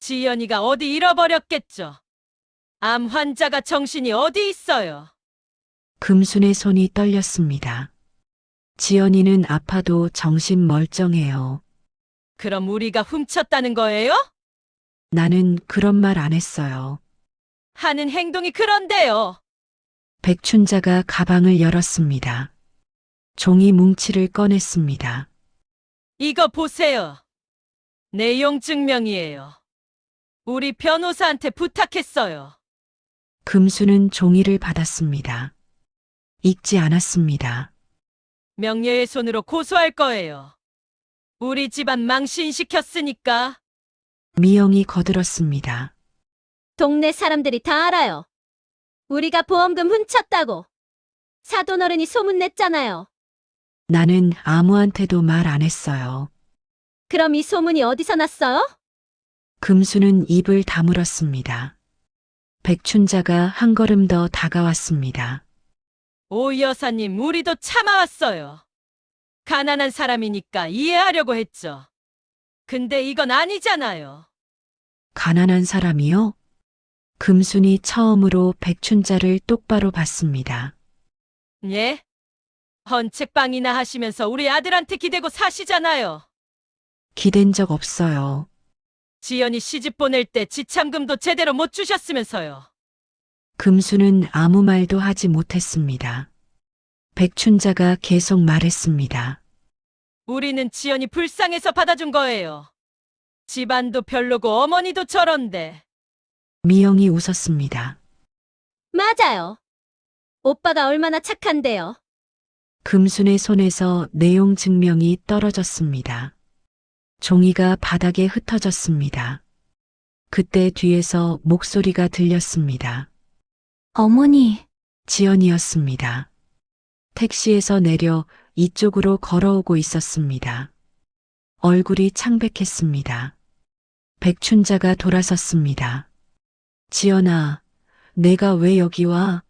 지연이가 어디 잃어버렸겠죠. 암 환자가 정신이 어디 있어요. 금순의 손이 떨렸습니다. 지연이는 아파도 정신 멀쩡해요. 그럼 우리가 훔쳤다는 거예요? 나는 그런 말 안 했어요. 하는 행동이 그런데요. 백춘자가 가방을 열었습니다. 종이 뭉치를 꺼냈습니다. 이거 보세요. 내용 증명이에요. 우리 변호사한테 부탁했어요. 금수는 종이를 받았습니다. 읽지 않았습니다. 명예훼손으로 고소할 거예요. 우리 집안 망신시켰으니까. 미영이 거들었습니다. 동네 사람들이 다 알아요. 우리가 보험금 훔쳤다고. 사돈어른이 소문냈잖아요. 나는 아무한테도 말 안 했어요. 그럼 이 소문이 어디서 났어요? 금수는 입을 다물었습니다. 백춘자가 한 걸음 더 다가왔습니다. 오 여사님, 우리도 참아왔어요. 가난한 사람이니까 이해하려고 했죠. 근데 이건 아니잖아요. 가난한 사람이요? 금순이 처음으로 백춘자를 똑바로 봤습니다. 예? 헌책방이나 하시면서 우리 아들한테 기대고 사시잖아요. 기댄 적 없어요. 지연이 시집 보낼 때 지참금도 제대로 못 주셨으면서요. 금수는 아무 말도 하지 못했습니다. 백춘자가 계속 말했습니다. 우리는 지연이 불쌍해서 받아준 거예요. 집안도 별로고 어머니도 저런데. 미영이 웃었습니다. 맞아요. 오빠가 얼마나 착한데요. 금순의 손에서 내용 증명이 떨어졌습니다. 종이가 바닥에 흩어졌습니다. 그때 뒤에서 목소리가 들렸습니다. 어머니, 지연이었습니다. 택시에서 내려 이쪽으로 걸어오고 있었습니다. 얼굴이 창백했습니다. 백춘자가 돌아섰습니다. 지연아, 내가 왜 여기 와?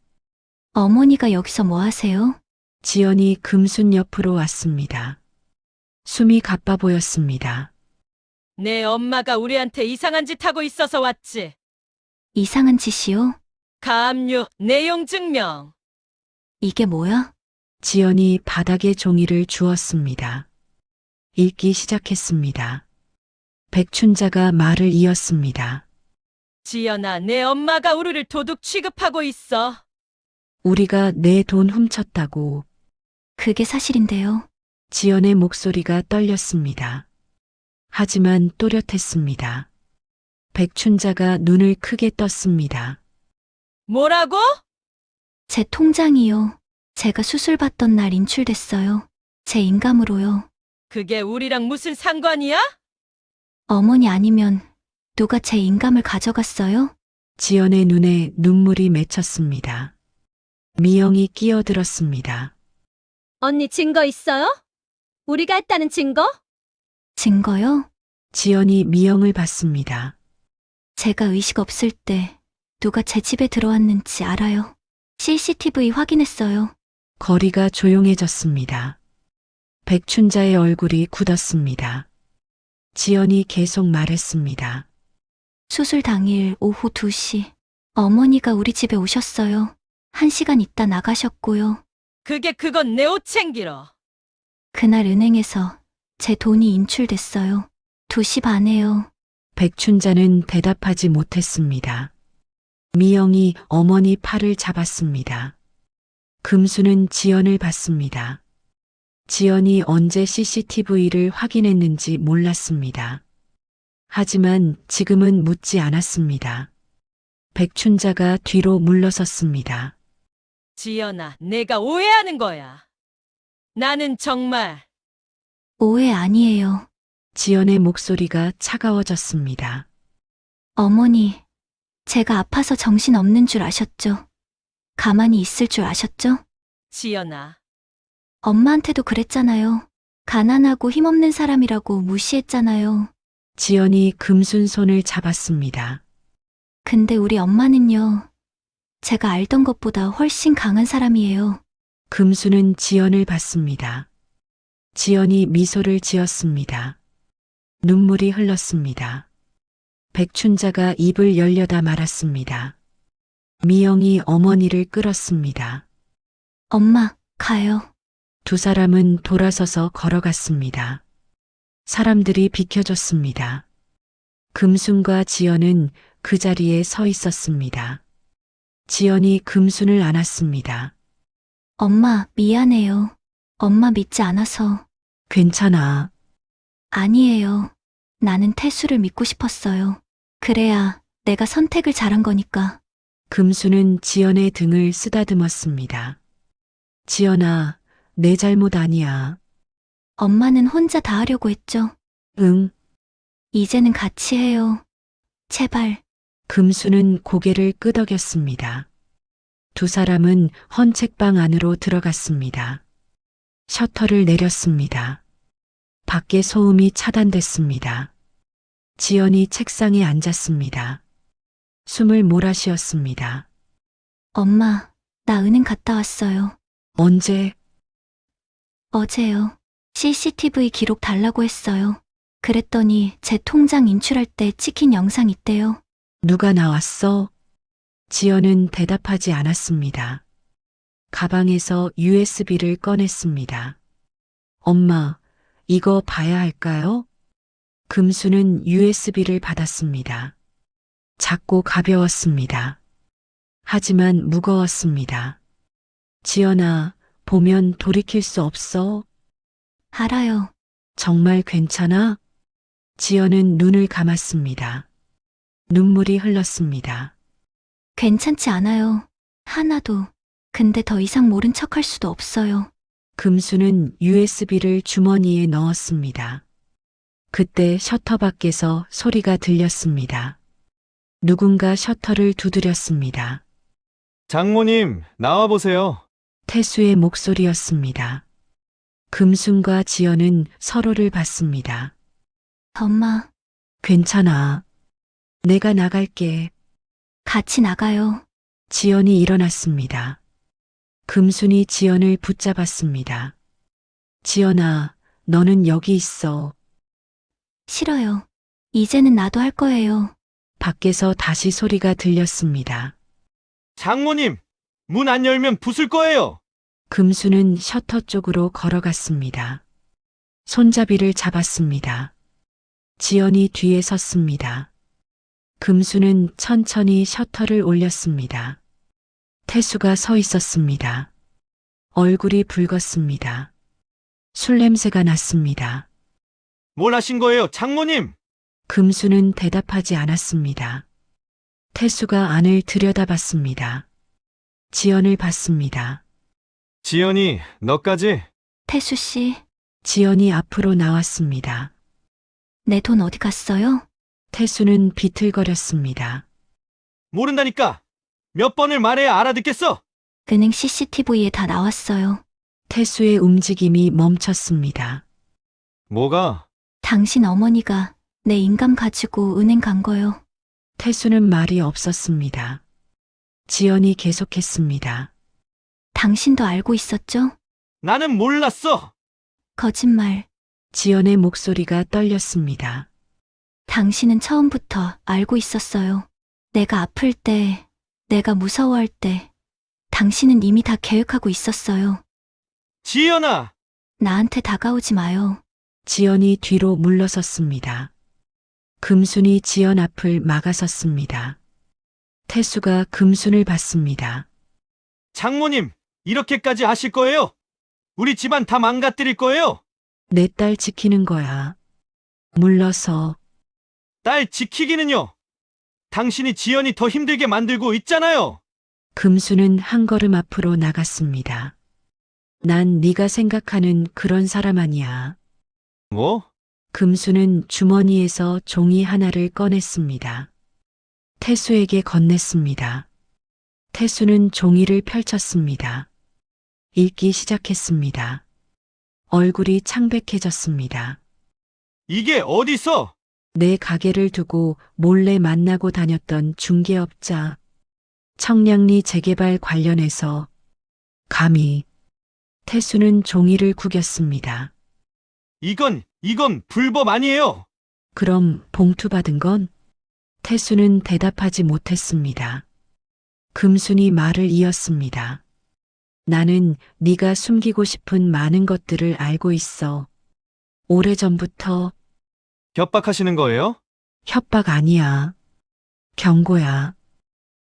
어머니가 여기서 뭐 하세요? 지연이 금순 옆으로 왔습니다. 숨이 가빠 보였습니다. 내 엄마가 우리한테 이상한 짓 하고 있어서 왔지. 이상한 짓이요? 가압류, 내용 증명. 이게 뭐야? 지연이 바닥에 종이를 주었습니다. 읽기 시작했습니다. 백춘자가 말을 이었습니다. 지연아, 내 엄마가 우리를 도둑 취급하고 있어. 우리가 내 돈 훔쳤다고. 그게 사실인데요. 지연의 목소리가 떨렸습니다. 하지만 또렷했습니다. 백춘자가 눈을 크게 떴습니다. 뭐라고? 제 통장이요. 제가 수술 받던 날 인출됐어요. 제 인감으로요. 그게 우리랑 무슨 상관이야? 어머니 아니면 누가 제 인감을 가져갔어요? 지연의 눈에 눈물이 맺혔습니다. 미영이 끼어들었습니다. 언니 증거 있어요? 우리가 했다는 증거? 증거요? 지연이 미영을 봤습니다. 제가 의식 없을 때 누가 제 집에 들어왔는지 알아요. CCTV 확인했어요. 거리가 조용해졌습니다. 백춘자의 얼굴이 굳었습니다. 지연이 계속 말했습니다. 수술 당일 오후 2시 어머니가 우리 집에 오셨어요. 1시간 있다 나가셨고요. 그건 내 옷 챙기러. 그날 은행에서 제 돈이 인출됐어요. 2시 반에요. 백춘자는 대답하지 못했습니다. 미영이 어머니 팔을 잡았습니다. 금수는 지연을 봤습니다. 지연이 언제 CCTV를 확인했는지 몰랐습니다. 하지만 지금은 묻지 않았습니다. 백춘자가 뒤로 물러섰습니다. 지연아, 내가 오해하는 거야. 나는 정말 오해 아니에요. 지연의 목소리가 차가워졌습니다. 어머니, 제가 아파서 정신 없는 줄 아셨죠? 가만히 있을 줄 아셨죠? 지연아. 엄마한테도 그랬잖아요. 가난하고 힘없는 사람이라고 무시했잖아요. 지연이 금순 손을 잡았습니다. 근데 우리 엄마는요. 제가 알던 것보다 훨씬 강한 사람이에요. 금순은 지연을 봤습니다. 지연이 미소를 지었습니다. 눈물이 흘렀습니다. 백춘자가 입을 열려다 말았습니다. 미영이 어머니를 끌었습니다. 엄마, 가요. 두 사람은 돌아서서 걸어갔습니다. 사람들이 비켜줬습니다. 금순과 지연은 그 자리에 서 있었습니다. 지연이 금순을 안았습니다. 엄마, 미안해요. 엄마 믿지 않아서. 괜찮아. 아니에요. 나는 태수를 믿고 싶었어요. 그래야 내가 선택을 잘한 거니까. 금순은 지연의 등을 쓰다듬었습니다. 지연아, 내 잘못 아니야. 엄마는 혼자 다 하려고 했죠. 응. 이제는 같이 해요. 제발. 금순은 고개를 끄덕였습니다. 두 사람은 헌책방 안으로 들어갔습니다. 셔터를 내렸습니다. 밖에 소음이 차단됐습니다. 지연이 책상에 앉았습니다. 숨을 몰아쉬었습니다. 엄마, 나 은행 갔다 왔어요. 언제? 어제요. CCTV 기록 달라고 했어요. 그랬더니 제 통장 인출할 때 찍힌 영상 있대요. 누가 나왔어? 지연은 대답하지 않았습니다. 가방에서 USB를 꺼냈습니다. 엄마, 이거 봐야 할까요? 금수는 USB를 받았습니다. 작고 가벼웠습니다. 하지만 무거웠습니다. 지연아, 보면 돌이킬 수 없어. 알아요. 정말 괜찮아? 지연은 눈을 감았습니다. 눈물이 흘렀습니다. 괜찮지 않아요. 하나도. 근데 더 이상 모른 척할 수도 없어요. 금수는 USB를 주머니에 넣었습니다. 그때 셔터 밖에서 소리가 들렸습니다. 누군가 셔터를 두드렸습니다. 장모님, 나와보세요. 태수의 목소리였습니다. 금순과 지연은 서로를 봤습니다. 엄마, 괜찮아. 내가 나갈게. 같이 나가요. 지연이 일어났습니다. 금순이 지연을 붙잡았습니다. 지연아, 너는 여기 있어. 싫어요. 이제는 나도 할 거예요. 밖에서 다시 소리가 들렸습니다. 장모님, 문 안 열면 부술 거예요. 금수는 셔터 쪽으로 걸어갔습니다. 손잡이를 잡았습니다. 지연이 뒤에 섰습니다. 금수는 천천히 셔터를 올렸습니다. 태수가 서 있었습니다. 얼굴이 붉었습니다. 술 냄새가 났습니다. 뭘 하신 거예요, 장모님? 금수는 대답하지 않았습니다. 태수가 안을 들여다봤습니다. 지연을 봤습니다. 지연이, 너까지? 태수 씨, 지연이 앞으로 나왔습니다. 내 돈 어디 갔어요? 태수는 비틀거렸습니다. 모른다니까. 몇 번을 말해야 알아듣겠어. 은행 CCTV에 다 나왔어요. 태수의 움직임이 멈췄습니다. 뭐가? 당신 어머니가 내 인감 가지고 은행 간 거요. 태수는 말이 없었습니다. 지연이 계속했습니다. 당신도 알고 있었죠? 나는 몰랐어. 거짓말. 지연의 목소리가 떨렸습니다. 당신은 처음부터 알고 있었어요. 내가 아플 때, 내가 무서워할 때, 당신은 이미 다 계획하고 있었어요. 지연아! 나한테 다가오지 마요. 지연이 뒤로 물러섰습니다. 금순이 지연 앞을 막아섰습니다. 태수가 금순을 봤습니다. 장모님, 이렇게까지 하실 거예요? 우리 집안 다 망가뜨릴 거예요? 내 딸 지키는 거야. 물러서. 딸 지키기는요. 당신이 지연이 더 힘들게 만들고 있잖아요. 금수는 한 걸음 앞으로 나갔습니다. 난 네가 생각하는 그런 사람 아니야. 뭐? 금수는 주머니에서 종이 하나를 꺼냈습니다. 태수에게 건넸습니다. 태수는 종이를 펼쳤습니다. 읽기 시작했습니다. 얼굴이 창백해졌습니다. 이게 어디서? 내 가게를 두고 몰래 만나고 다녔던 중개업자 청량리 재개발 관련해서 감히 태수는 종이를 구겼습니다. 이건 불법 아니에요. 그럼 봉투 받은 건? 태수는 대답하지 못했습니다. 금순이 말을 이었습니다. 나는 네가 숨기고 싶은 많은 것들을 알고 있어. 오래전부터. 협박하시는 거예요? 협박 아니야. 경고야.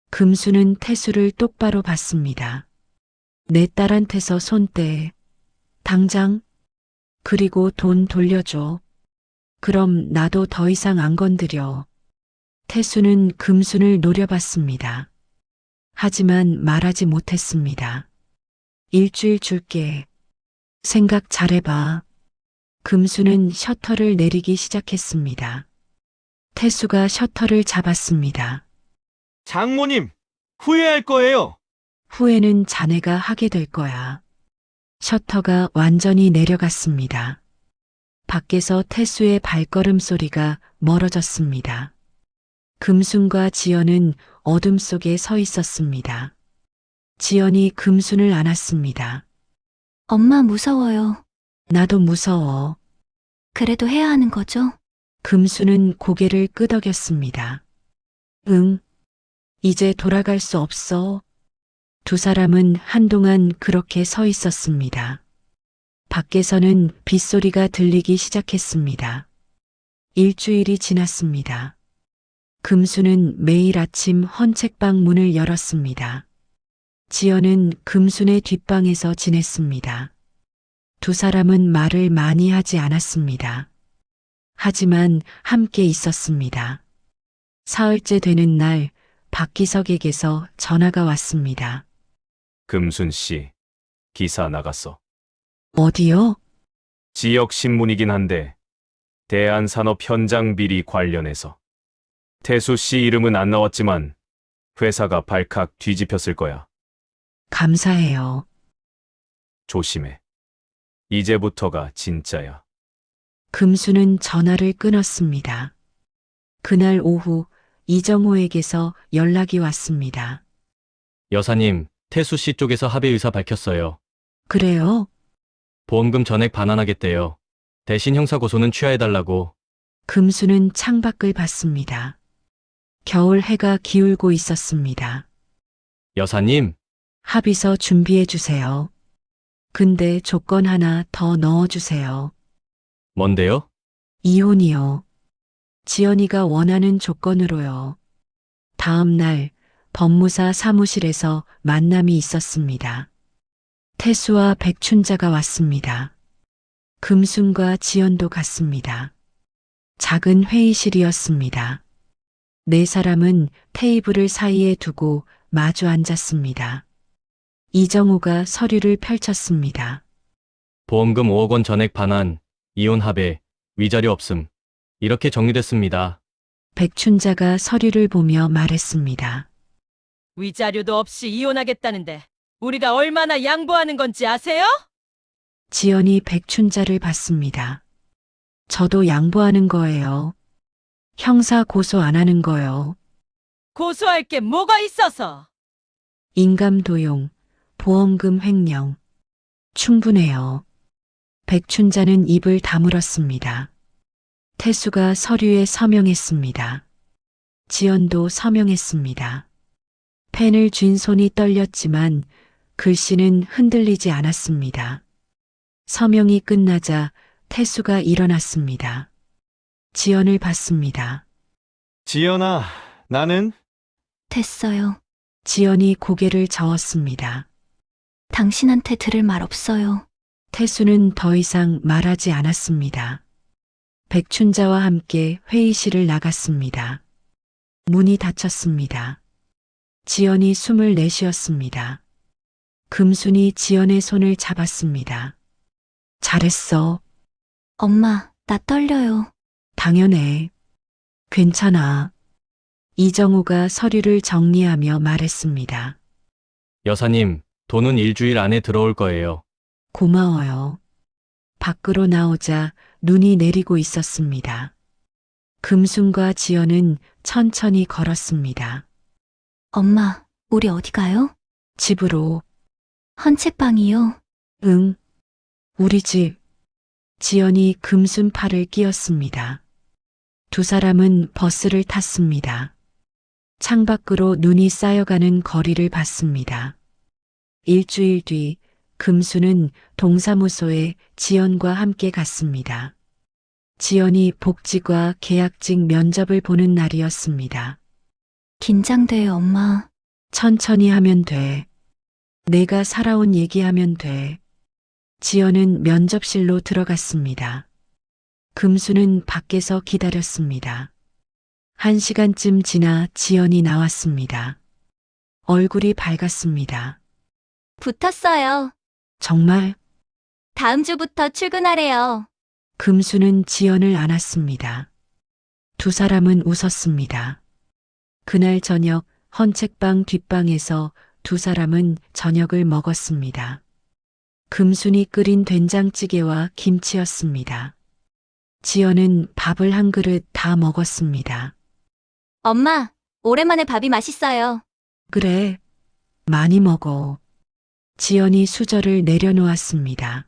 금수는 태수를 똑바로 봤습니다. 내 딸한테서 손 떼. 당장. 그리고 돈 돌려줘. 그럼 나도 더 이상 안 건드려. 태수는 금순을 노려봤습니다. 하지만 말하지 못했습니다. 일주일 줄게. 생각 잘해봐. 금수는 셔터를 내리기 시작했습니다. 태수가 셔터를 잡았습니다. 장모님, 후회할 거예요. 후회는 자네가 하게 될 거야. 셔터가 완전히 내려갔습니다. 밖에서 태수의 발걸음 소리가 멀어졌습니다. 금순과 지연은 어둠 속에 서 있었습니다. 지연이 금순을 안았습니다. 엄마 무서워요. 나도 무서워. 그래도 해야 하는 거죠? 금수는 고개를 끄덕였습니다. 응. 이제 돌아갈 수 없어. 두 사람은 한동안 그렇게 서 있었습니다. 밖에서는 빗소리가 들리기 시작했습니다. 일주일이 지났습니다. 금수는 매일 아침 헌책방 문을 열었습니다. 지연은 금순의 뒷방에서 지냈습니다. 두 사람은 말을 많이 하지 않았습니다. 하지만 함께 있었습니다. 사흘째 되는 날 박기석에게서 전화가 왔습니다. 금순 씨, 기사 나갔어. 어디요? 지역 신문이긴 한데 대한산업 현장 비리 관련해서. 태수 씨 이름은 안 나왔지만 회사가 발칵 뒤집혔을 거야. 감사해요. 조심해. 이제부터가 진짜야. 금수는 전화를 끊었습니다. 그날 오후 이정호에게서 연락이 왔습니다. 여사님, 태수 씨 쪽에서 합의 의사 밝혔어요. 그래요? 보험금 전액 반환하겠대요. 대신 형사고소는 취하해달라고. 금수는 창밖을 봤습니다. 겨울 해가 기울고 있었습니다. 여사님, 합의서 준비해 주세요. 근데 조건 하나 더 넣어주세요. 뭔데요? 이혼이요. 지연이가 원하는 조건으로요. 다음 날 법무사 사무실에서 만남이 있었습니다. 태수와 백춘자가 왔습니다. 금순과 지연도 갔습니다. 작은 회의실이었습니다. 네 사람은 테이블을 사이에 두고 마주 앉았습니다. 이정호가 서류를 펼쳤습니다. 보험금 5억 원 전액 반환, 이혼 합의, 위자료 없음. 이렇게 정리됐습니다. 백춘자가 서류를 보며 말했습니다. 위자료도 없이 이혼하겠다는데 우리가 얼마나 양보하는 건지 아세요? 지연이 백춘자를 봤습니다. 저도 양보하는 거예요. 형사 고소 안 하는 거요. 고소할 게 뭐가 있어서? 인감 도용, 보험금 횡령. 충분해요. 백춘자는 입을 다물었습니다. 태수가 서류에 서명했습니다. 지연도 서명했습니다. 펜을 쥔 손이 떨렸지만 글씨는 흔들리지 않았습니다. 서명이 끝나자 태수가 일어났습니다. 지연을 봤습니다. 지연아, 나는 됐어요. 지연이 고개를 저었습니다. 당신한테 들을 말 없어요. 태수는 더 이상 말하지 않았습니다. 백춘자와 함께 회의실을 나갔습니다. 문이 닫혔습니다. 지연이 숨을 내쉬었습니다. 금순이 지연의 손을 잡았습니다. 잘했어. 엄마, 나 떨려요. 당연해. 괜찮아. 이정우가 서류를 정리하며 말했습니다. 여사님, 돈은 일주일 안에 들어올 거예요. 고마워요. 밖으로 나오자 눈이 내리고 있었습니다. 금순과 지연은 천천히 걸었습니다. 엄마, 우리 어디 가요? 집으로. 헌책방이요. 응. 우리 집. 지연이 금순 팔을 끼었습니다. 두 사람은 버스를 탔습니다. 창밖으로 눈이 쌓여가는 거리를 봤습니다. 일주일 뒤 금수는 동사무소에 지연과 함께 갔습니다. 지연이 복지과 계약직 면접을 보는 날이었습니다. 긴장돼요, 엄마. 천천히 하면 돼. 내가 살아온 얘기하면 돼. 지연은 면접실로 들어갔습니다. 금수는 밖에서 기다렸습니다. 1시간쯤 지나 지연이 나왔습니다. 얼굴이 밝았습니다. 붙었어요. 정말? 다음 주부터 출근하래요. 금수는 지연을 안았습니다. 두 사람은 웃었습니다. 그날 저녁 헌책방 뒷방에서 두 사람은 저녁을 먹었습니다. 금순이 끓인 된장찌개와 김치였습니다. 지연은 밥을 한 그릇 다 먹었습니다. 엄마, 오랜만에 밥이 맛있어요. 그래, 많이 먹어. 지연이 수저를 내려놓았습니다.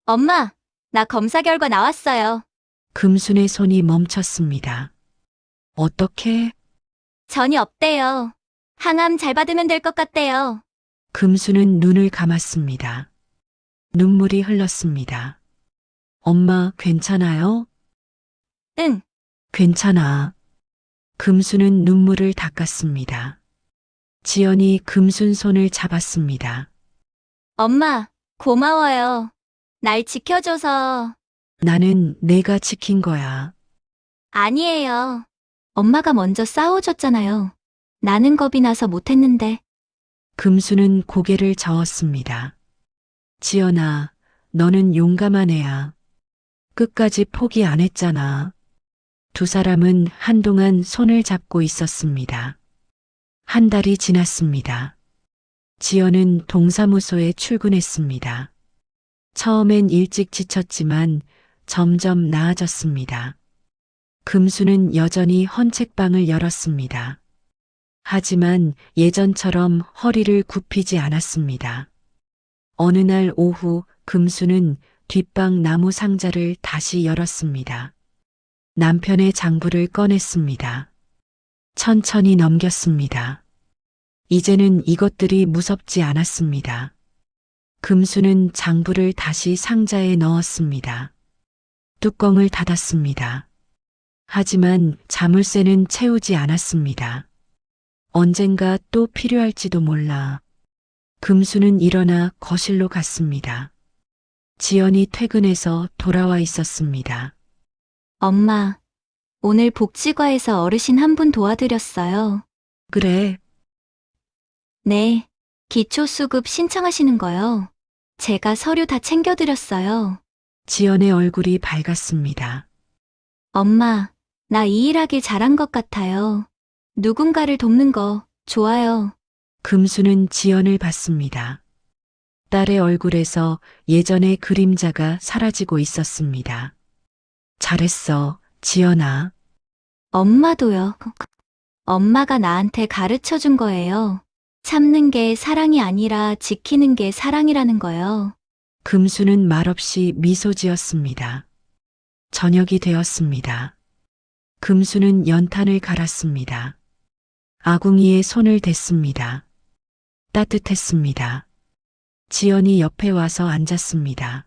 엄마, 나 검사 결과 나왔어요. 금순의 손이 멈췄습니다. 어떻게? 전이 없대요. 항암 잘 받으면 될 것 같대요. 금수는 눈을 감았습니다. 눈물이 흘렀습니다. 엄마, 괜찮아요? 응. 괜찮아. 금수는 눈물을 닦았습니다. 지연이 금순 손을 잡았습니다. 엄마, 고마워요. 날 지켜줘서. 나는 내가 지킨 거야. 아니에요. 엄마가 먼저 싸워줬잖아요. 나는 겁이 나서 못했는데. 금수는 고개를 저었습니다. 지연아, 너는 용감한 애야. 끝까지 포기 안 했잖아. 두 사람은 한동안 손을 잡고 있었습니다. 한 달이 지났습니다. 지연은 동사무소에 출근했습니다. 처음엔 일찍 지쳤지만 점점 나아졌습니다. 금수는 여전히 헌책방을 열었습니다. 하지만 예전처럼 허리를 굽히지 않았습니다. 어느 날 오후 금수는 뒷방 나무 상자를 다시 열었습니다. 남편의 장부를 꺼냈습니다. 천천히 넘겼습니다. 이제는 이것들이 무섭지 않았습니다. 금수는 장부를 다시 상자에 넣었습니다. 뚜껑을 닫았습니다. 하지만 자물쇠는 채우지 않았습니다. 언젠가 또 필요할지도 몰라. 금수는 일어나 거실로 갔습니다. 지연이 퇴근해서 돌아와 있었습니다. 엄마, 오늘 복지과에서 어르신 한 분 도와드렸어요. 그래, 네, 기초수급 신청하시는 거요. 제가 서류 다 챙겨드렸어요. 지연의 얼굴이 밝았습니다. 엄마, 나 이 일하길 잘한 것 같아요. 누군가를 돕는 거 좋아요. 금수는 지연을 봤습니다. 딸의 얼굴에서 예전의 그림자가 사라지고 있었습니다. 잘했어, 지연아. 엄마도요. 엄마가 나한테 가르쳐 준 거예요. 참는 게 사랑이 아니라 지키는 게 사랑이라는 거요. 금수는 말없이 미소 지었습니다. 저녁이 되었습니다. 금수는 연탄을 갈았습니다. 아궁이에 손을 댔습니다. 따뜻했습니다. 지연이 옆에 와서 앉았습니다.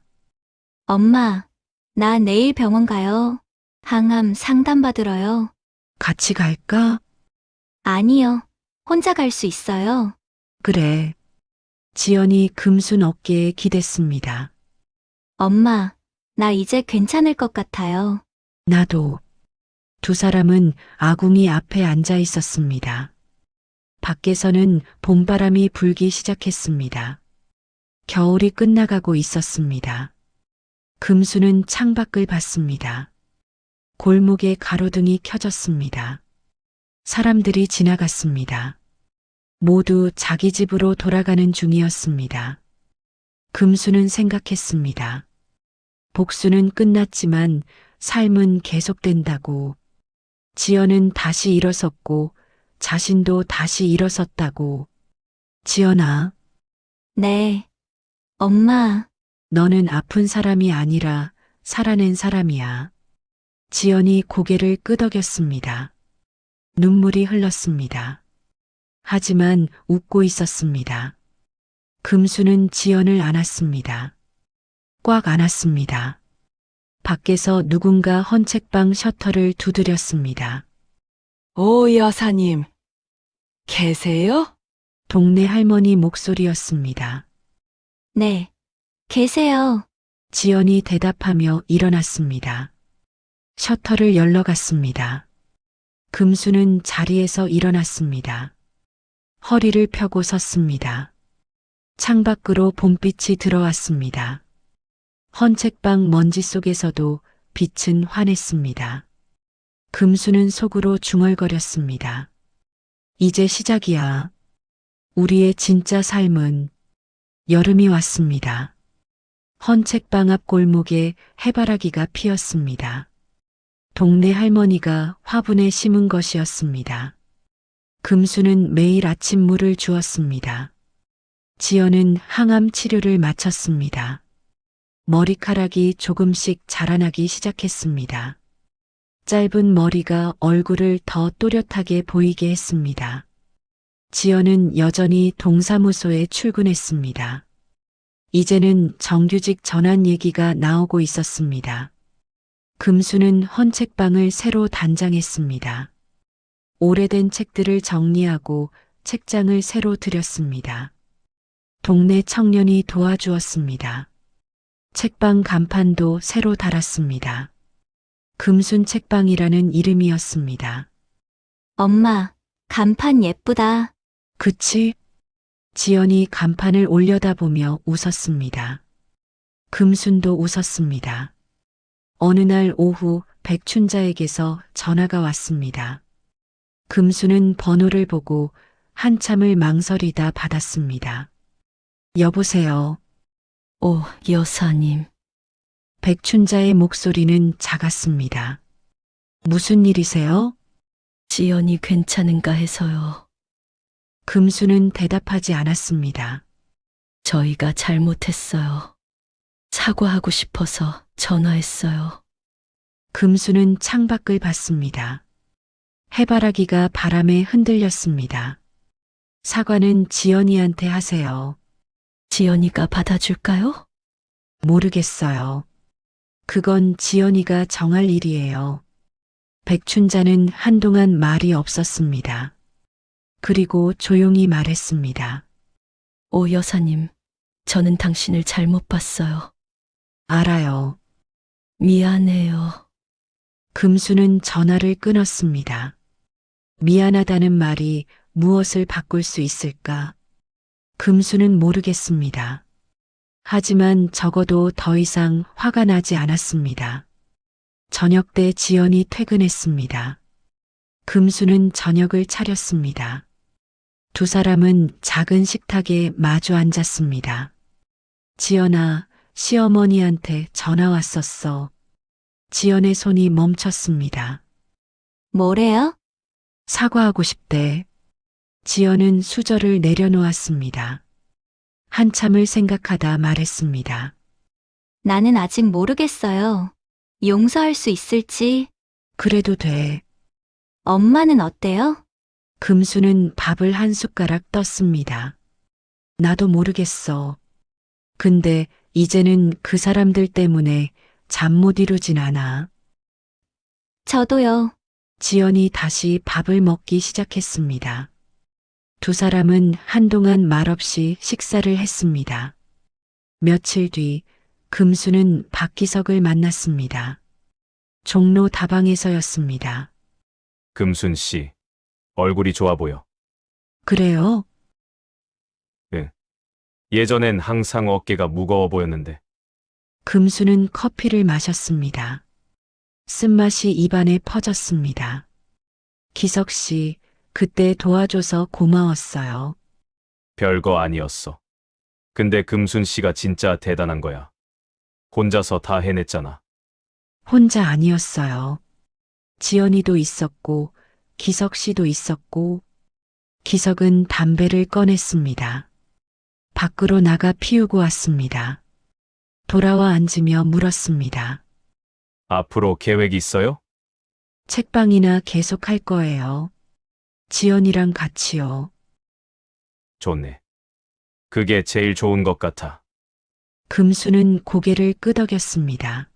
엄마, 나 내일 병원 가요. 항암 상담받으러요. 같이 갈까? 아니요. 혼자 갈 수 있어요. 그래. 지연이 금순 어깨에 기댔습니다. 엄마, 나 이제 괜찮을 것 같아요. 나도. 두 사람은 아궁이 앞에 앉아 있었습니다. 밖에서는 봄바람이 불기 시작했습니다. 겨울이 끝나가고 있었습니다. 금수는 창밖을 봤습니다. 골목에 가로등이 켜졌습니다. 사람들이 지나갔습니다. 모두 자기 집으로 돌아가는 중이었습니다. 금수는 생각했습니다. 복수는 끝났지만 삶은 계속된다고. 지연은 다시 일어섰고 자신도 다시 일어섰다고. 지연아, 네. 엄마, 너는 아픈 사람이 아니라 살아낸 사람이야. 지연이 고개를 끄덕였습니다. 눈물이 흘렀습니다. 하지만 웃고 있었습니다. 금수는 지연을 안았습니다. 꽉 안았습니다. 밖에서 누군가 헌책방 셔터를 두드렸습니다. 오 여사님, 계세요? 동네 할머니 목소리였습니다. 네. 계세요. 지연이 대답하며 일어났습니다. 셔터를 열러 갔습니다. 금수는 자리에서 일어났습니다. 허리를 펴고 섰습니다. 창밖으로 봄빛이 들어왔습니다. 헌책방 먼지 속에서도 빛은 환했습니다. 금수는 속으로 중얼거렸습니다. 이제 시작이야. 우리의 진짜 삶은. 여름이 왔습니다. 헌책방 앞 골목에 해바라기가 피었습니다. 동네 할머니가 화분에 심은 것이었습니다. 금수는 매일 아침 물을 주었습니다. 지연은 항암 치료를 마쳤습니다. 머리카락이 조금씩 자라나기 시작했습니다. 짧은 머리가 얼굴을 더 또렷하게 보이게 했습니다. 지연은 여전히 동사무소에 출근했습니다. 이제는 정규직 전환 얘기가 나오고 있었습니다. 금수는 헌책방을 새로 단장했습니다. 오래된 책들을 정리하고 책장을 새로 들였습니다. 동네 청년이 도와주었습니다. 책방 간판도 새로 달았습니다. 금순 책방이라는 이름이었습니다. 엄마, 간판 예쁘다. 그치? 지연이 간판을 올려다보며 웃었습니다. 금순도 웃었습니다. 어느 날 오후 백춘자에게서 전화가 왔습니다. 금수는 번호를 보고 한참을 망설이다 받았습니다. 여보세요. 오 여사님, 백춘자의 목소리는 작았습니다. 무슨 일이세요? 지연이 괜찮은가 해서요. 금수는 대답하지 않았습니다. 저희가 잘못했어요. 사과하고 싶어서 전화했어요. 금수는 창밖을 봤습니다. 해바라기가 바람에 흔들렸습니다. 사과는 지연이한테 하세요. 지연이가 받아줄까요? 모르겠어요. 그건 지연이가 정할 일이에요. 백춘자는 한동안 말이 없었습니다. 그리고 조용히 말했습니다. 오 여사님, 저는 당신을 잘못 봤어요. 알아요. 미안해요. 금수는 전화를 끊었습니다. 미안하다는 말이 무엇을 바꿀 수 있을까? 금수는 모르겠습니다. 하지만 적어도 더 이상 화가 나지 않았습니다. 저녁 때 지연이 퇴근했습니다. 금수는 저녁을 차렸습니다. 두 사람은 작은 식탁에 마주 앉았습니다. 지연아, 시어머니한테 전화 왔었어. 지연의 손이 멈췄습니다. 뭐래요? 사과하고 싶대. 지연은 수저를 내려놓았습니다. 한참을 생각하다 말했습니다. 나는 아직 모르겠어요. 용서할 수 있을지. 그래도 돼. 엄마는 어때요? 금수는 밥을 한 숟가락 떴습니다. 나도 모르겠어. 근데 이제는 그 사람들 때문에 잠 못 이루진 않아. 저도요. 지연이 다시 밥을 먹기 시작했습니다. 두 사람은 한동안 말없이 식사를 했습니다. 며칠 뒤 금수는 박기석을 만났습니다. 종로 다방에서였습니다. 금순 씨, 얼굴이 좋아 보여. 그래요? 예전엔 항상 어깨가 무거워 보였는데. 금수는 커피를 마셨습니다. 쓴맛이 입안에 퍼졌습니다. 기석 씨, 그때 도와줘서 고마웠어요. 별거 아니었어. 근데 금순 씨가 진짜 대단한 거야. 혼자서 다 해냈잖아. 혼자 아니었어요. 지연이도 있었고, 기석 씨도 있었고, 기석은 담배를 꺼냈습니다. 밖으로 나가 피우고 왔습니다. 돌아와 앉으며 물었습니다. 앞으로 계획 있어요? 책방이나 계속 할 거예요. 지연이랑 같이요. 좋네. 그게 제일 좋은 것 같아. 금수는 고개를 끄덕였습니다.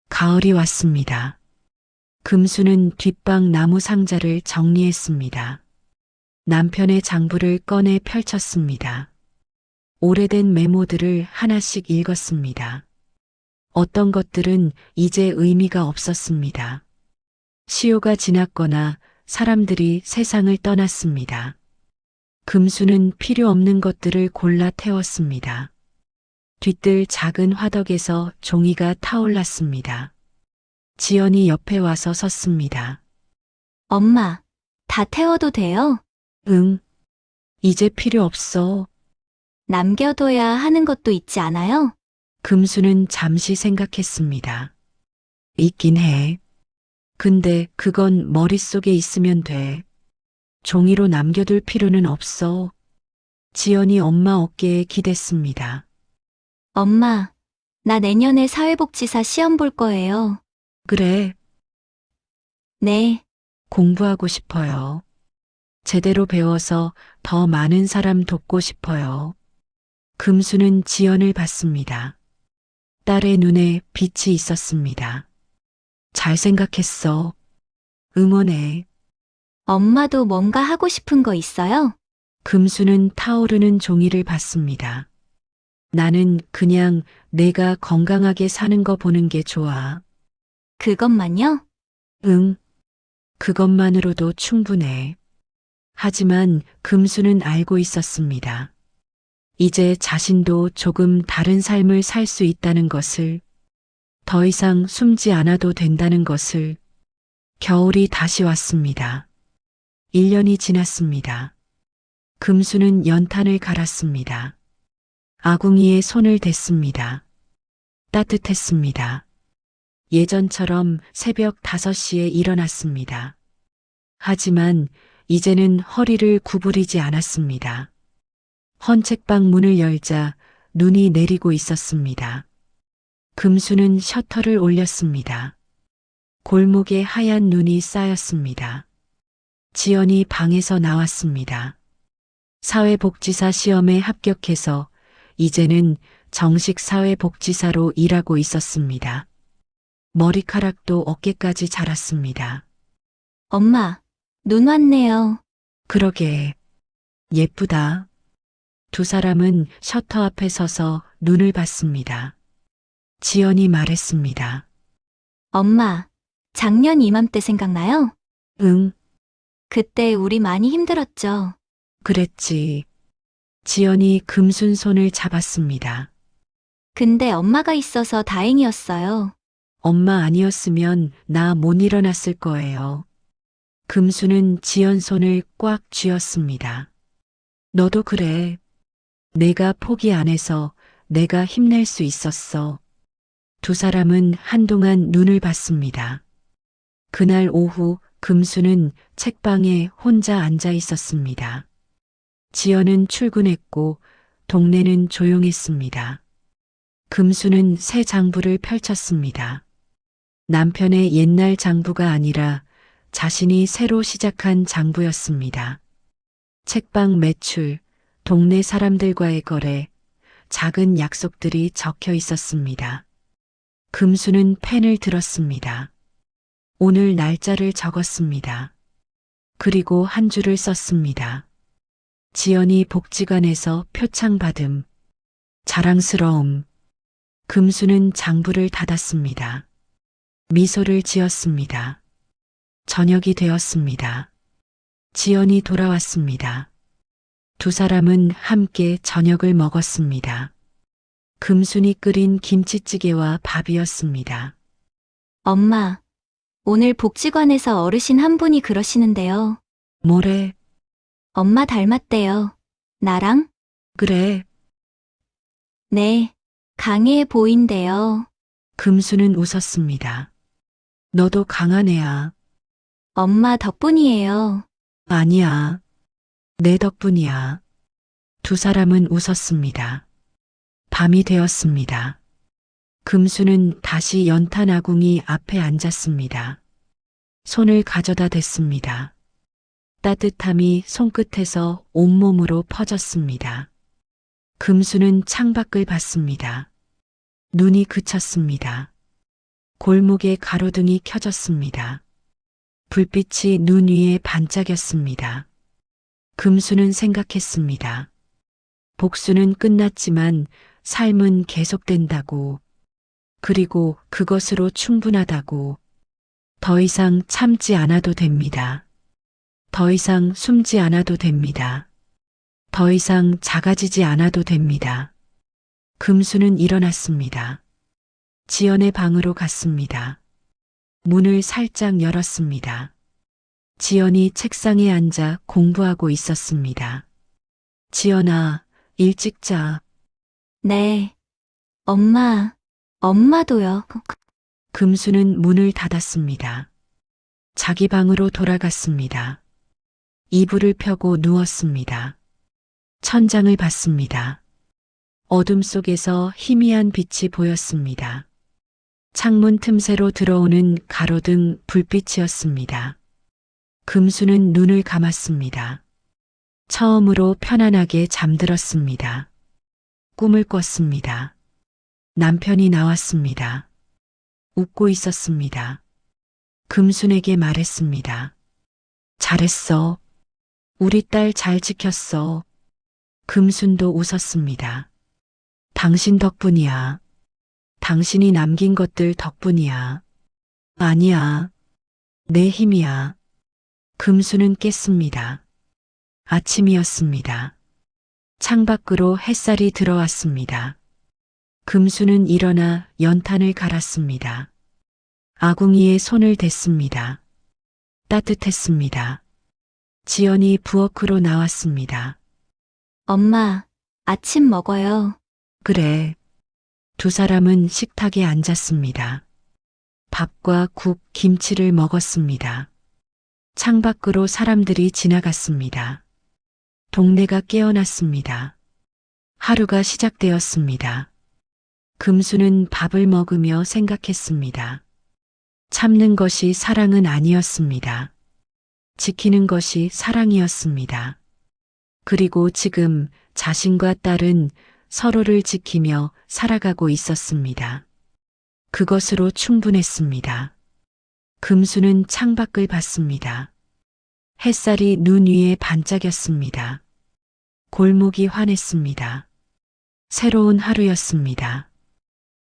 가을이 왔습니다. 금수는 뒷방 나무 상자를 정리했습니다. 남편의 장부를 꺼내 펼쳤습니다. 오래된 메모들을 하나씩 읽었습니다. 어떤 것들은 이제 의미가 없었습니다. 시효가 지났거나 사람들이 세상을 떠났습니다. 금수는 필요 없는 것들을 골라 태웠습니다. 뒤뜰 작은 화덕에서 종이가 타올랐습니다. 지연이 옆에 와서 섰습니다. 엄마, 다 태워도 돼요? 응. 이제 필요 없어. 남겨둬야 하는 것도 있지 않아요? 금수는 잠시 생각했습니다. 있긴 해. 근데 그건 머릿속에 있으면 돼. 종이로 남겨둘 필요는 없어. 지연이 엄마 어깨에 기댔습니다. 엄마, 나 내년에 사회복지사 시험 볼 거예요. 그래, 네, 공부하고 싶어요. 제대로 배워서 더 많은 사람 돕고 싶어요. 금수는 지연을 봤습니다. 딸의 눈에 빛이 있었습니다. 잘 생각했어. 응원해. 엄마도 뭔가 하고 싶은 거 있어요? 금수는 타오르는 종이를 봤습니다. 나는 그냥 내가 건강하게 사는 거 보는 게 좋아. 그것만요? 응. 그것만으로도 충분해. 하지만 금수는 알고 있었습니다. 이제 자신도 조금 다른 삶을 살 수 있다는 것을, 더 이상 숨지 않아도 된다는 것을. 겨울이 다시 왔습니다. 1년이 지났습니다. 금수는 연탄을 갈았습니다. 아궁이에 손을 댔습니다. 따뜻했습니다. 예전처럼 새벽 5시에 일어났습니다. 하지만 이제는 허리를 구부리지 않았습니다. 헌책방 문을 열자 눈이 내리고 있었습니다. 금수는 셔터를 올렸습니다. 골목에 하얀 눈이 쌓였습니다. 지연이 방에서 나왔습니다. 사회복지사 시험에 합격해서 이제는 정식 사회복지사로 일하고 있었습니다. 머리카락도 어깨까지 자랐습니다. 엄마, 눈 왔네요. 그러게, 예쁘다. 두 사람은 셔터 앞에 서서 눈을 봤습니다. 지연이 말했습니다. 엄마, 작년 이맘때 생각나요? 응, 그때 우리 많이 힘들었죠. 그랬지. 지연이 금순 손을 잡았습니다. 근데 엄마가 있어서 다행이었어요. 엄마 아니었으면 나 못 일어났을 거예요. 금수는 지연 손을 꽉 쥐었습니다. 너도 그래. 내가 포기 안 해서 내가 힘낼 수 있었어. 두 사람은 한동안 눈을 봤습니다. 그날 오후 금수는 책방에 혼자 앉아 있었습니다. 지연은 출근했고 동네는 조용했습니다. 금수는 새 장부를 펼쳤습니다. 남편의 옛날 장부가 아니라 자신이 새로 시작한 장부였습니다. 책방 매출, 동네 사람들과의 거래, 작은 약속들이 적혀 있었습니다. 금수는 펜을 들었습니다. 오늘 날짜를 적었습니다. 그리고 한 줄을 썼습니다. 지연이 복지관에서 표창 받음. 자랑스러움. 금수는 장부를 닫았습니다. 미소를 지었습니다. 저녁이 되었습니다. 지연이 돌아왔습니다. 두 사람은 함께 저녁을 먹었습니다. 금순이 끓인 김치찌개와 밥이었습니다. 엄마, 오늘 복지관에서 어르신 한 분이 그러시는데요. 뭐래? 엄마 닮았대요. 나랑? 그래. 네, 강해 보인대요. 금수는 웃었습니다. 너도 강한 애야. 엄마 덕분이에요. 아니야. 내 덕분이야. 두 사람은 웃었습니다. 밤이 되었습니다. 금수는 다시 연탄 아궁이 앞에 앉았습니다. 손을 가져다 댔습니다. 따뜻함이 손끝에서 온몸으로 퍼졌습니다. 금수는 창밖을 봤습니다. 눈이 그쳤습니다. 골목에 가로등이 켜졌습니다. 불빛이 눈 위에 반짝였습니다. 금수는 생각했습니다. 복수는 끝났지만 삶은 계속된다고. 그리고 그것으로 충분하다고. 더 이상 참지 않아도 됩니다. 더 이상 숨지 않아도 됩니다. 더 이상 작아지지 않아도 됩니다. 금수는 일어났습니다. 지연의 방으로 갔습니다. 문을 살짝 열었습니다. 지연이 책상에 앉아 공부하고 있었습니다. 지연아, 일찍 자. 네. 엄마도요. 금수는 문을 닫았습니다. 자기 방으로 돌아갔습니다. 이불을 펴고 누웠습니다. 천장을 봤습니다. 어둠 속에서 희미한 빛이 보였습니다. 창문 틈새로 들어오는 가로등 불빛이었습니다. 금수는 눈을 감았습니다. 처음으로 편안하게 잠들었습니다. 꿈을 꿨습니다. 남편이 나왔습니다. 웃고 있었습니다. 금순에게 말했습니다. 잘했어. 우리 딸 잘 지켰어. 금순도 웃었습니다. 당신 덕분이야. 당신이 남긴 것들 덕분이야. 아니야. 내 힘이야. 금수는 깼습니다. 아침이었습니다. 창밖으로 햇살이 들어왔습니다. 금수는 일어나 연탄을 갈았습니다. 아궁이에 손을 댔습니다. 따뜻했습니다. 지연이 부엌으로 나왔습니다. 엄마, 아침 먹어요. 그래. 두 사람은 식탁에 앉았습니다. 밥과 국, 김치를 먹었습니다. 창밖으로 사람들이 지나갔습니다. 동네가 깨어났습니다. 하루가 시작되었습니다. 금수는 밥을 먹으며 생각했습니다. 참는 것이 사랑은 아니었습니다. 지키는 것이 사랑이었습니다. 그리고 지금 자신과 딸은 서로를 지키며 살아가고 있었습니다. 그것으로 충분했습니다. 금수는 창밖을 봤습니다. 햇살이 눈 위에 반짝였습니다. 골목이 환했습니다. 새로운 하루였습니다.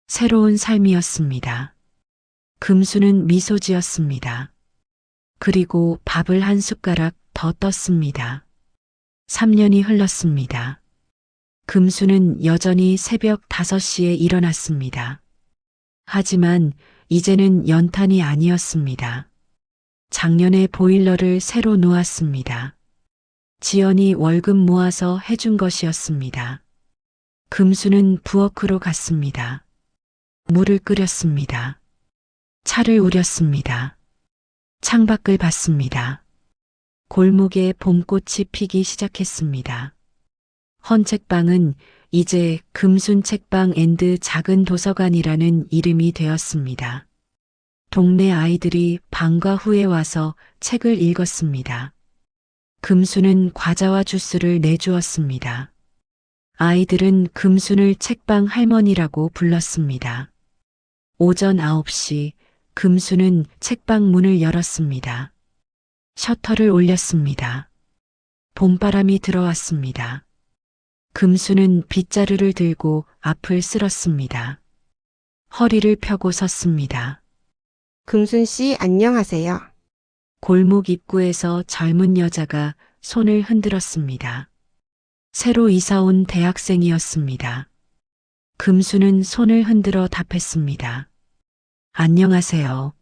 새로운 삶이었습니다. 금수는 미소 지었습니다. 그리고 밥을 한 숟가락 더 떴습니다. 3년이 흘렀습니다. 금수는 여전히 새벽 5시에 일어났습니다. 하지만 이제는 연탄이 아니었습니다. 작년에 보일러를 새로 놓았습니다. 지연이 월급 모아서 해준 것이었습니다. 금수는 부엌으로 갔습니다. 물을 끓였습니다. 차를 우렸습니다. 창밖을 봤습니다. 골목에 봄꽃이 피기 시작했습니다. 헌책방은 이제 금순 책방 앤드 작은 도서관이라는 이름이 되었습니다. 동네 아이들이 방과 후에 와서 책을 읽었습니다. 금순은 과자와 주스를 내주었습니다. 아이들은 금순을 책방 할머니라고 불렀습니다. 오전 9시 금순은 책방 문을 열었습니다. 셔터를 올렸습니다. 봄바람이 들어왔습니다. 금수는 빗자루를 들고 앞을 쓸었습니다. 허리를 펴고 섰습니다. 금순 씨, 안녕하세요. 골목 입구에서 젊은 여자가 손을 흔들었습니다. 새로 이사 온 대학생이었습니다. 금수는 손을 흔들어 답했습니다. 안녕하세요.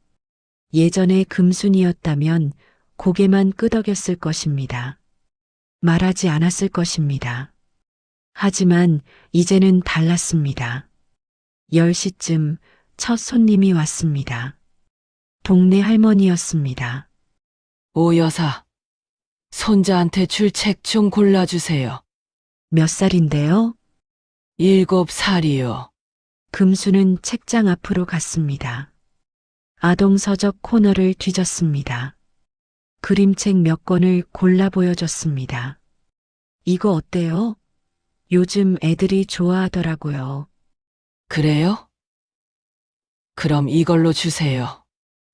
예전에 금순이었다면 고개만 끄덕였을 것입니다. 말하지 않았을 것입니다. 하지만 이제는 달랐습니다. 10시쯤 첫 손님이 왔습니다. 동네 할머니였습니다. 오 여사, 손자한테 줄 책 좀 골라주세요. 몇 살인데요? 7살이요. 금수는 책장 앞으로 갔습니다. 아동 서적 코너를 뒤졌습니다. 그림책 몇 권을 골라 보여줬습니다. 이거 어때요? 요즘 애들이 좋아하더라고요. 그래요? 그럼 이걸로 주세요.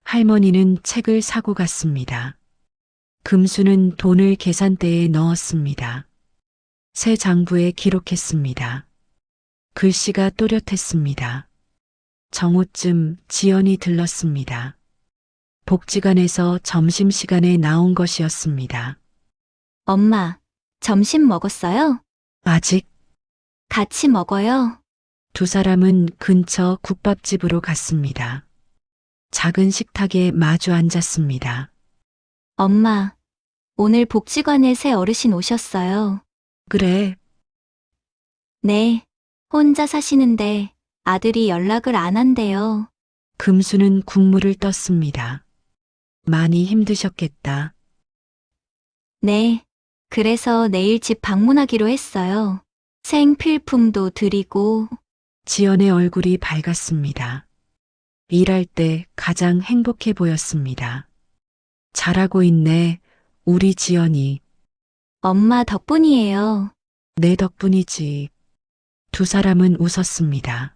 할머니는 책을 사고 갔습니다. 금수는 돈을 계산대에 넣었습니다. 새 장부에 기록했습니다. 글씨가 또렷했습니다. 정오쯤 지연이 들렀습니다. 복지관에서 점심시간에 나온 것이었습니다. 엄마, 점심 먹었어요? 아직 같이 먹어요. 두 사람은 근처 국밥집으로 갔습니다. 작은 식탁에 마주 앉았습니다. 엄마, 오늘 복지관에 새 어르신 오셨어요. 그래, 네, 혼자 사시는데 아들이 연락을 안 한대요. 금수는 국물을 떴습니다. 많이 힘드셨겠다. 네, 그래서 내일 집 방문하기로 했어요. 생필품도 드리고. 지연의 얼굴이 밝았습니다. 일할 때 가장 행복해 보였습니다. 잘하고 있네, 우리 지연이. 엄마 덕분이에요. 내 덕분이지. 두 사람은 웃었습니다.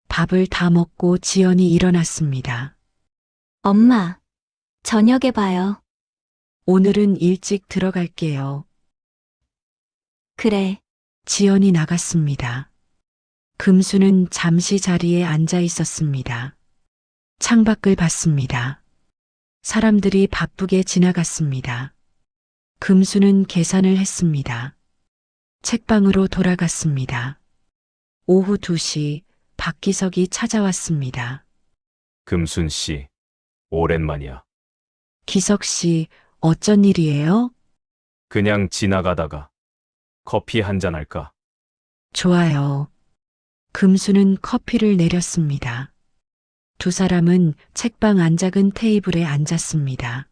밥을 다 먹고 지연이 일어났습니다. 엄마, 저녁에 봐요. 오늘은 일찍 들어갈게요. 그래. 지연이 나갔습니다. 금수는 잠시 자리에 앉아 있었습니다. 창밖을 봤습니다. 사람들이 바쁘게 지나갔습니다. 금수는 계산을 했습니다. 책방으로 돌아갔습니다. 오후 2시 박기석이 찾아왔습니다. 금순 씨, 오랜만이야. 기석 씨, 어쩐 일이에요? 그냥 지나가다가 커피 한잔 할까? 좋아요. 금수는 커피를 내렸습니다. 두 사람은 책방 안작은 테이블에 앉았습니다.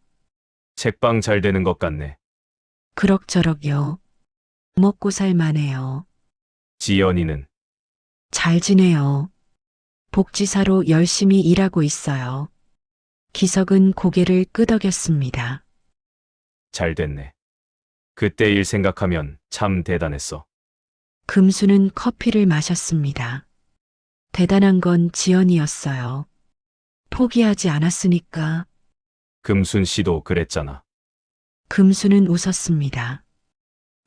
책방 잘 되는 것 같네. 그럭저럭요. 먹고 살만해요. 지연이는 잘 지내요. 복지사로 열심히 일하고 있어요. 기석은 고개를 끄덕였습니다. 잘 됐네. 그때 일 생각하면 참 대단했어. 금수는 커피를 마셨습니다. 대단한 건 지연이었어요. 포기하지 않았으니까. 금순 씨도 그랬잖아. 금수는 웃었습니다.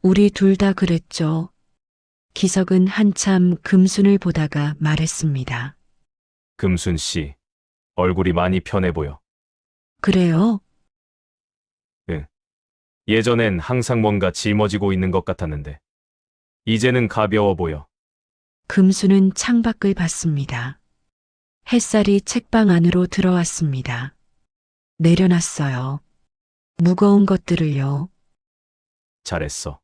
우리 둘 다 그랬죠. 기석은 한참 금순을 보다가 말했습니다. 금순 씨, 얼굴이 많이 편해 보여. 그래요? 예전엔 항상 뭔가 짊어지고 있는 것 같았는데, 이제는 가벼워 보여. 금수는 창밖을 봤습니다. 햇살이 책방 안으로 들어왔습니다. 내려놨어요. 무거운 것들을요. 잘했어.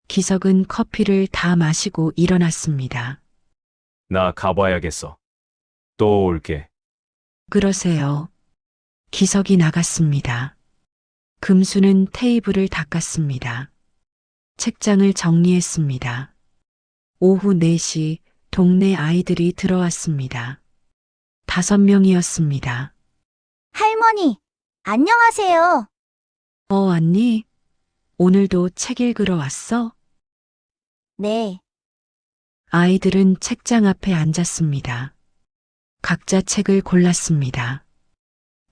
기석은 커피를 다 마시고 일어났습니다. 나 가봐야겠어. 또 올게. 그러세요. 기석이 나갔습니다. 금수는 테이블을 닦았습니다. 책장을 정리했습니다. 오후 4시 동네 아이들이 들어왔습니다. 5명이었습니다. 할머니, 안녕하세요. 왔니? 오늘도 책 읽으러 왔어? 네, 아이들은 책장 앞에 앉았습니다. 각자 책을 골랐습니다.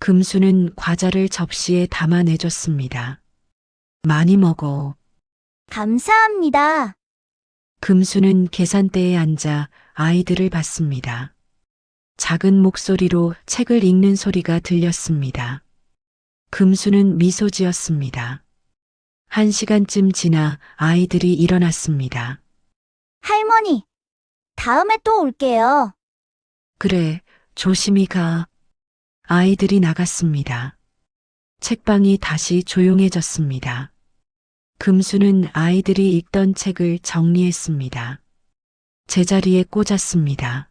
금수는 과자를 접시에 담아내줬습니다. 많이 먹어. 감사합니다. 금수는 계산대에 앉아 아이들을 봤습니다. 작은 목소리로 책을 읽는 소리가 들렸습니다. 금수는 미소 지었습니다. 1시간쯤 지나 아이들이 일어났습니다. 할머니, 다음에 또 올게요. 그래, 조심히 가. 아이들이 나갔습니다. 책방이 다시 조용해졌습니다. 금수는 아이들이 읽던 책을 정리했습니다. 제자리에 꽂았습니다.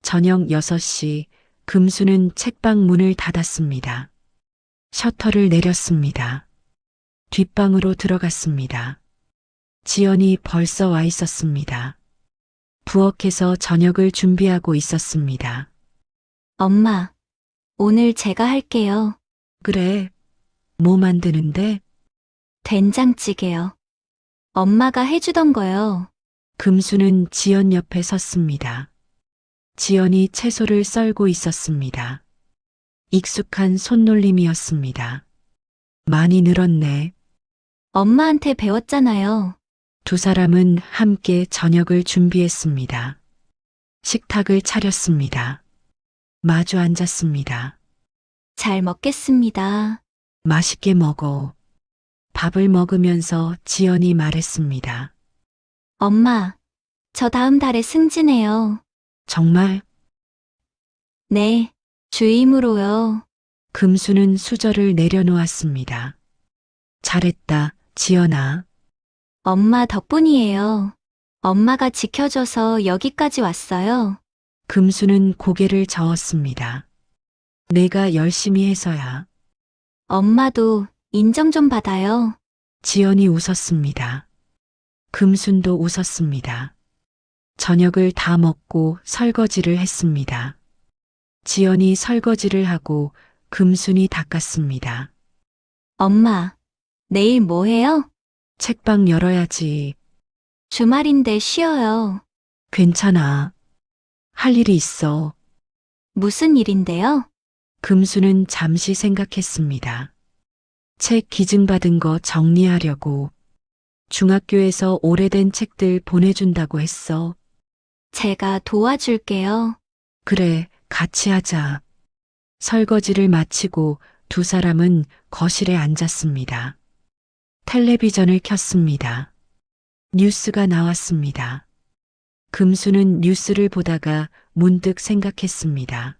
저녁 6시, 금수는 책방 문을 닫았습니다. 셔터를 내렸습니다. 뒷방으로 들어갔습니다. 지연이 벌써 와 있었습니다. 부엌에서 저녁을 준비하고 있었습니다. 엄마, 오늘 제가 할게요. 그래, 뭐 만드는데? 된장찌개요. 엄마가 해주던 거요. 금수는 지연 옆에 섰습니다. 지연이 채소를 썰고 있었습니다. 익숙한 손놀림이었습니다. 많이 늘었네. 엄마한테 배웠잖아요. 두 사람은 함께 저녁을 준비했습니다. 식탁을 차렸습니다. 마주 앉았습니다. 잘 먹겠습니다. 맛있게 먹어. 밥을 먹으면서 지연이 말했습니다. 엄마, 저 다음 달에 승진해요. 정말? 네, 주임으로요. 금수는 수저를 내려놓았습니다. 잘했다, 지연아. 엄마 덕분이에요. 엄마가 지켜줘서 여기까지 왔어요. 금수는 고개를 저었습니다. 내가 열심히 해서야. 엄마도 인정 좀 받아요. 지연이 웃었습니다. 금순도 웃었습니다. 저녁을 다 먹고 설거지를 했습니다. 지연이 설거지를 하고 금순이 닦았습니다. 엄마, 내일 뭐 해요? 책방 열어야지. 주말인데 쉬어요. 괜찮아. 할 일이 있어. 무슨 일인데요? 금수는 잠시 생각했습니다. 책 기증받은 거 정리하려고. 중학교에서 오래된 책들 보내준다고 했어. 제가 도와줄게요. 그래, 같이 하자. 설거지를 마치고 두 사람은 거실에 앉았습니다. 텔레비전을 켰습니다. 뉴스가 나왔습니다. 금수는 뉴스를 보다가 문득 생각했습니다.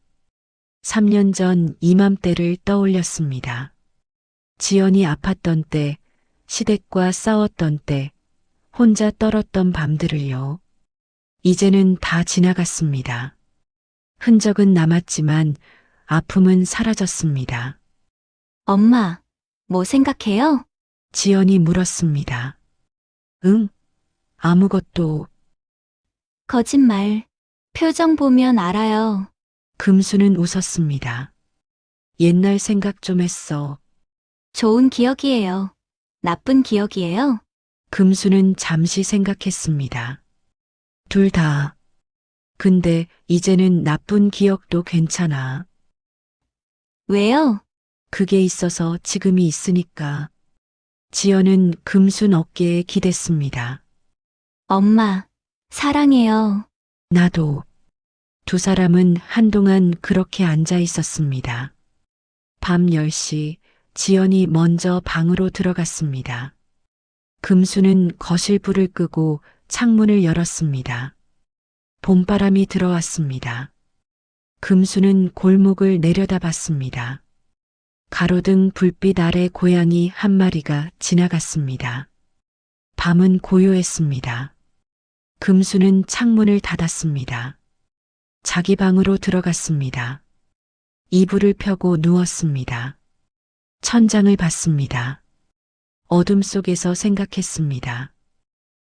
3년 전 이맘때를 떠올렸습니다. 지연이 아팠던 때, 시댁과 싸웠던 때, 혼자 떨었던 밤들을요. 이제는 다 지나갔습니다. 흔적은 남았지만 아픔은 사라졌습니다. 엄마, 뭐 생각해요? 지연이 물었습니다. 응? 아무것도. 거짓말. 표정 보면 알아요. 금수는 웃었습니다. 옛날 생각 좀 했어. 좋은 기억이에요. 나쁜 기억이에요? 금수는 잠시 생각했습니다. 둘 다. 근데 이제는 나쁜 기억도 괜찮아. 왜요? 그게 있어서 지금이 있으니까. 지연은 금순 어깨에 기댔습니다. 엄마, 사랑해요. 나도. 두 사람은 한동안 그렇게 앉아 있었습니다. 밤 10시 지연이 먼저 방으로 들어갔습니다. 금수는 거실 불을 끄고 창문을 열었습니다. 봄바람이 들어왔습니다. 금수는 골목을 내려다봤습니다. 가로등 불빛 아래 고양이 한 마리가 지나갔습니다. 밤은 고요했습니다. 금수는 창문을 닫았습니다. 자기 방으로 들어갔습니다. 이불을 펴고 누웠습니다. 천장을 봤습니다. 어둠 속에서 생각했습니다.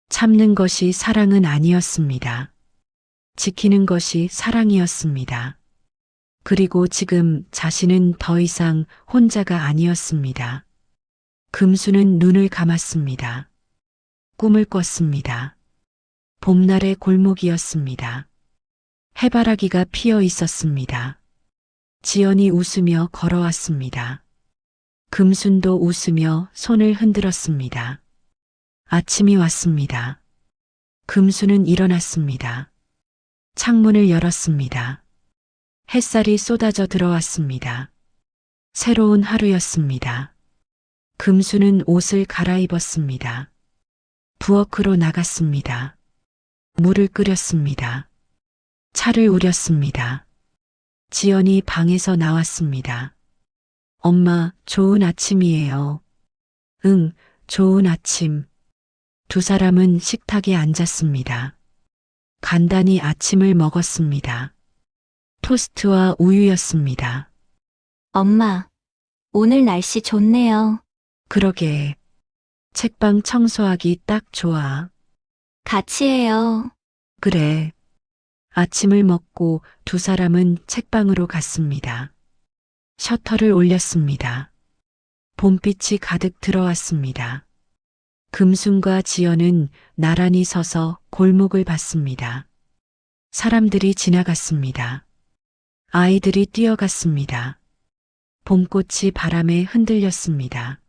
참는 것이 사랑은 아니었습니다. 지키는 것이 사랑이었습니다. 그리고 지금 자신은 더 이상 혼자가 아니었습니다. 금수는 눈을 감았습니다. 꿈을 꿨습니다. 봄날의 골목이었습니다. 해바라기가 피어 있었습니다. 지연이 웃으며 걸어왔습니다. 금순도 웃으며 손을 흔들었습니다. 아침이 왔습니다. 금수는 일어났습니다. 창문을 열었습니다. 햇살이 쏟아져 들어왔습니다. 새로운 하루였습니다. 금수는 옷을 갈아입었습니다. 부엌으로 나갔습니다. 물을 끓였습니다. 차를 우렸습니다. 지연이 방에서 나왔습니다. 엄마, 좋은 아침이에요. 응, 좋은 아침. 두 사람은 식탁에 앉았습니다. 간단히 아침을 먹었습니다. 토스트와 우유였습니다. 엄마, 오늘 날씨 좋네요. 그러게. 책방 청소하기 딱 좋아. 같이 해요. 그래. 아침을 먹고 두 사람은 책방으로 갔습니다. 셔터를 올렸습니다. 봄빛이 가득 들어왔습니다. 금순과 지연은 나란히 서서 골목을 봤습니다. 사람들이 지나갔습니다. 아이들이 뛰어갔습니다. 봄꽃이 바람에 흔들렸습니다.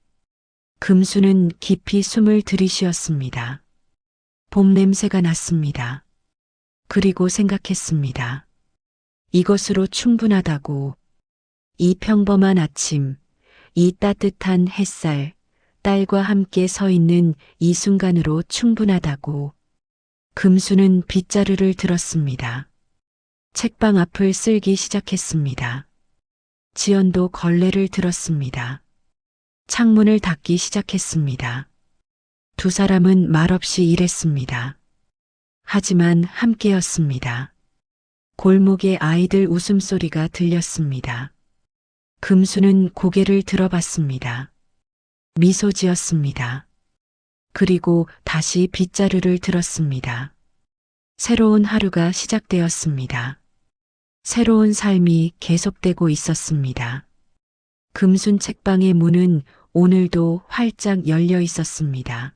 금수는 깊이 숨을 들이쉬었습니다. 봄 냄새가 났습니다. 그리고 생각했습니다. 이것으로 충분하다고. 이 평범한 아침, 이 따뜻한 햇살, 딸과 함께 서 있는 이 순간으로 충분하다고. 금수는 빗자루를 들었습니다. 책방 앞을 쓸기 시작했습니다. 지연도 걸레를 들었습니다. 창문을 닫기 시작했습니다. 두 사람은 말없이 일했습니다. 하지만 함께였습니다. 골목에 아이들 웃음소리가 들렸습니다. 금수는 고개를 들어봤습니다. 미소 지었습니다. 그리고 다시 빗자루를 들었습니다. 새로운 하루가 시작되었습니다. 새로운 삶이 계속되고 있었습니다. 금순 책방의 문은 오늘도 활짝 열려 있었습니다.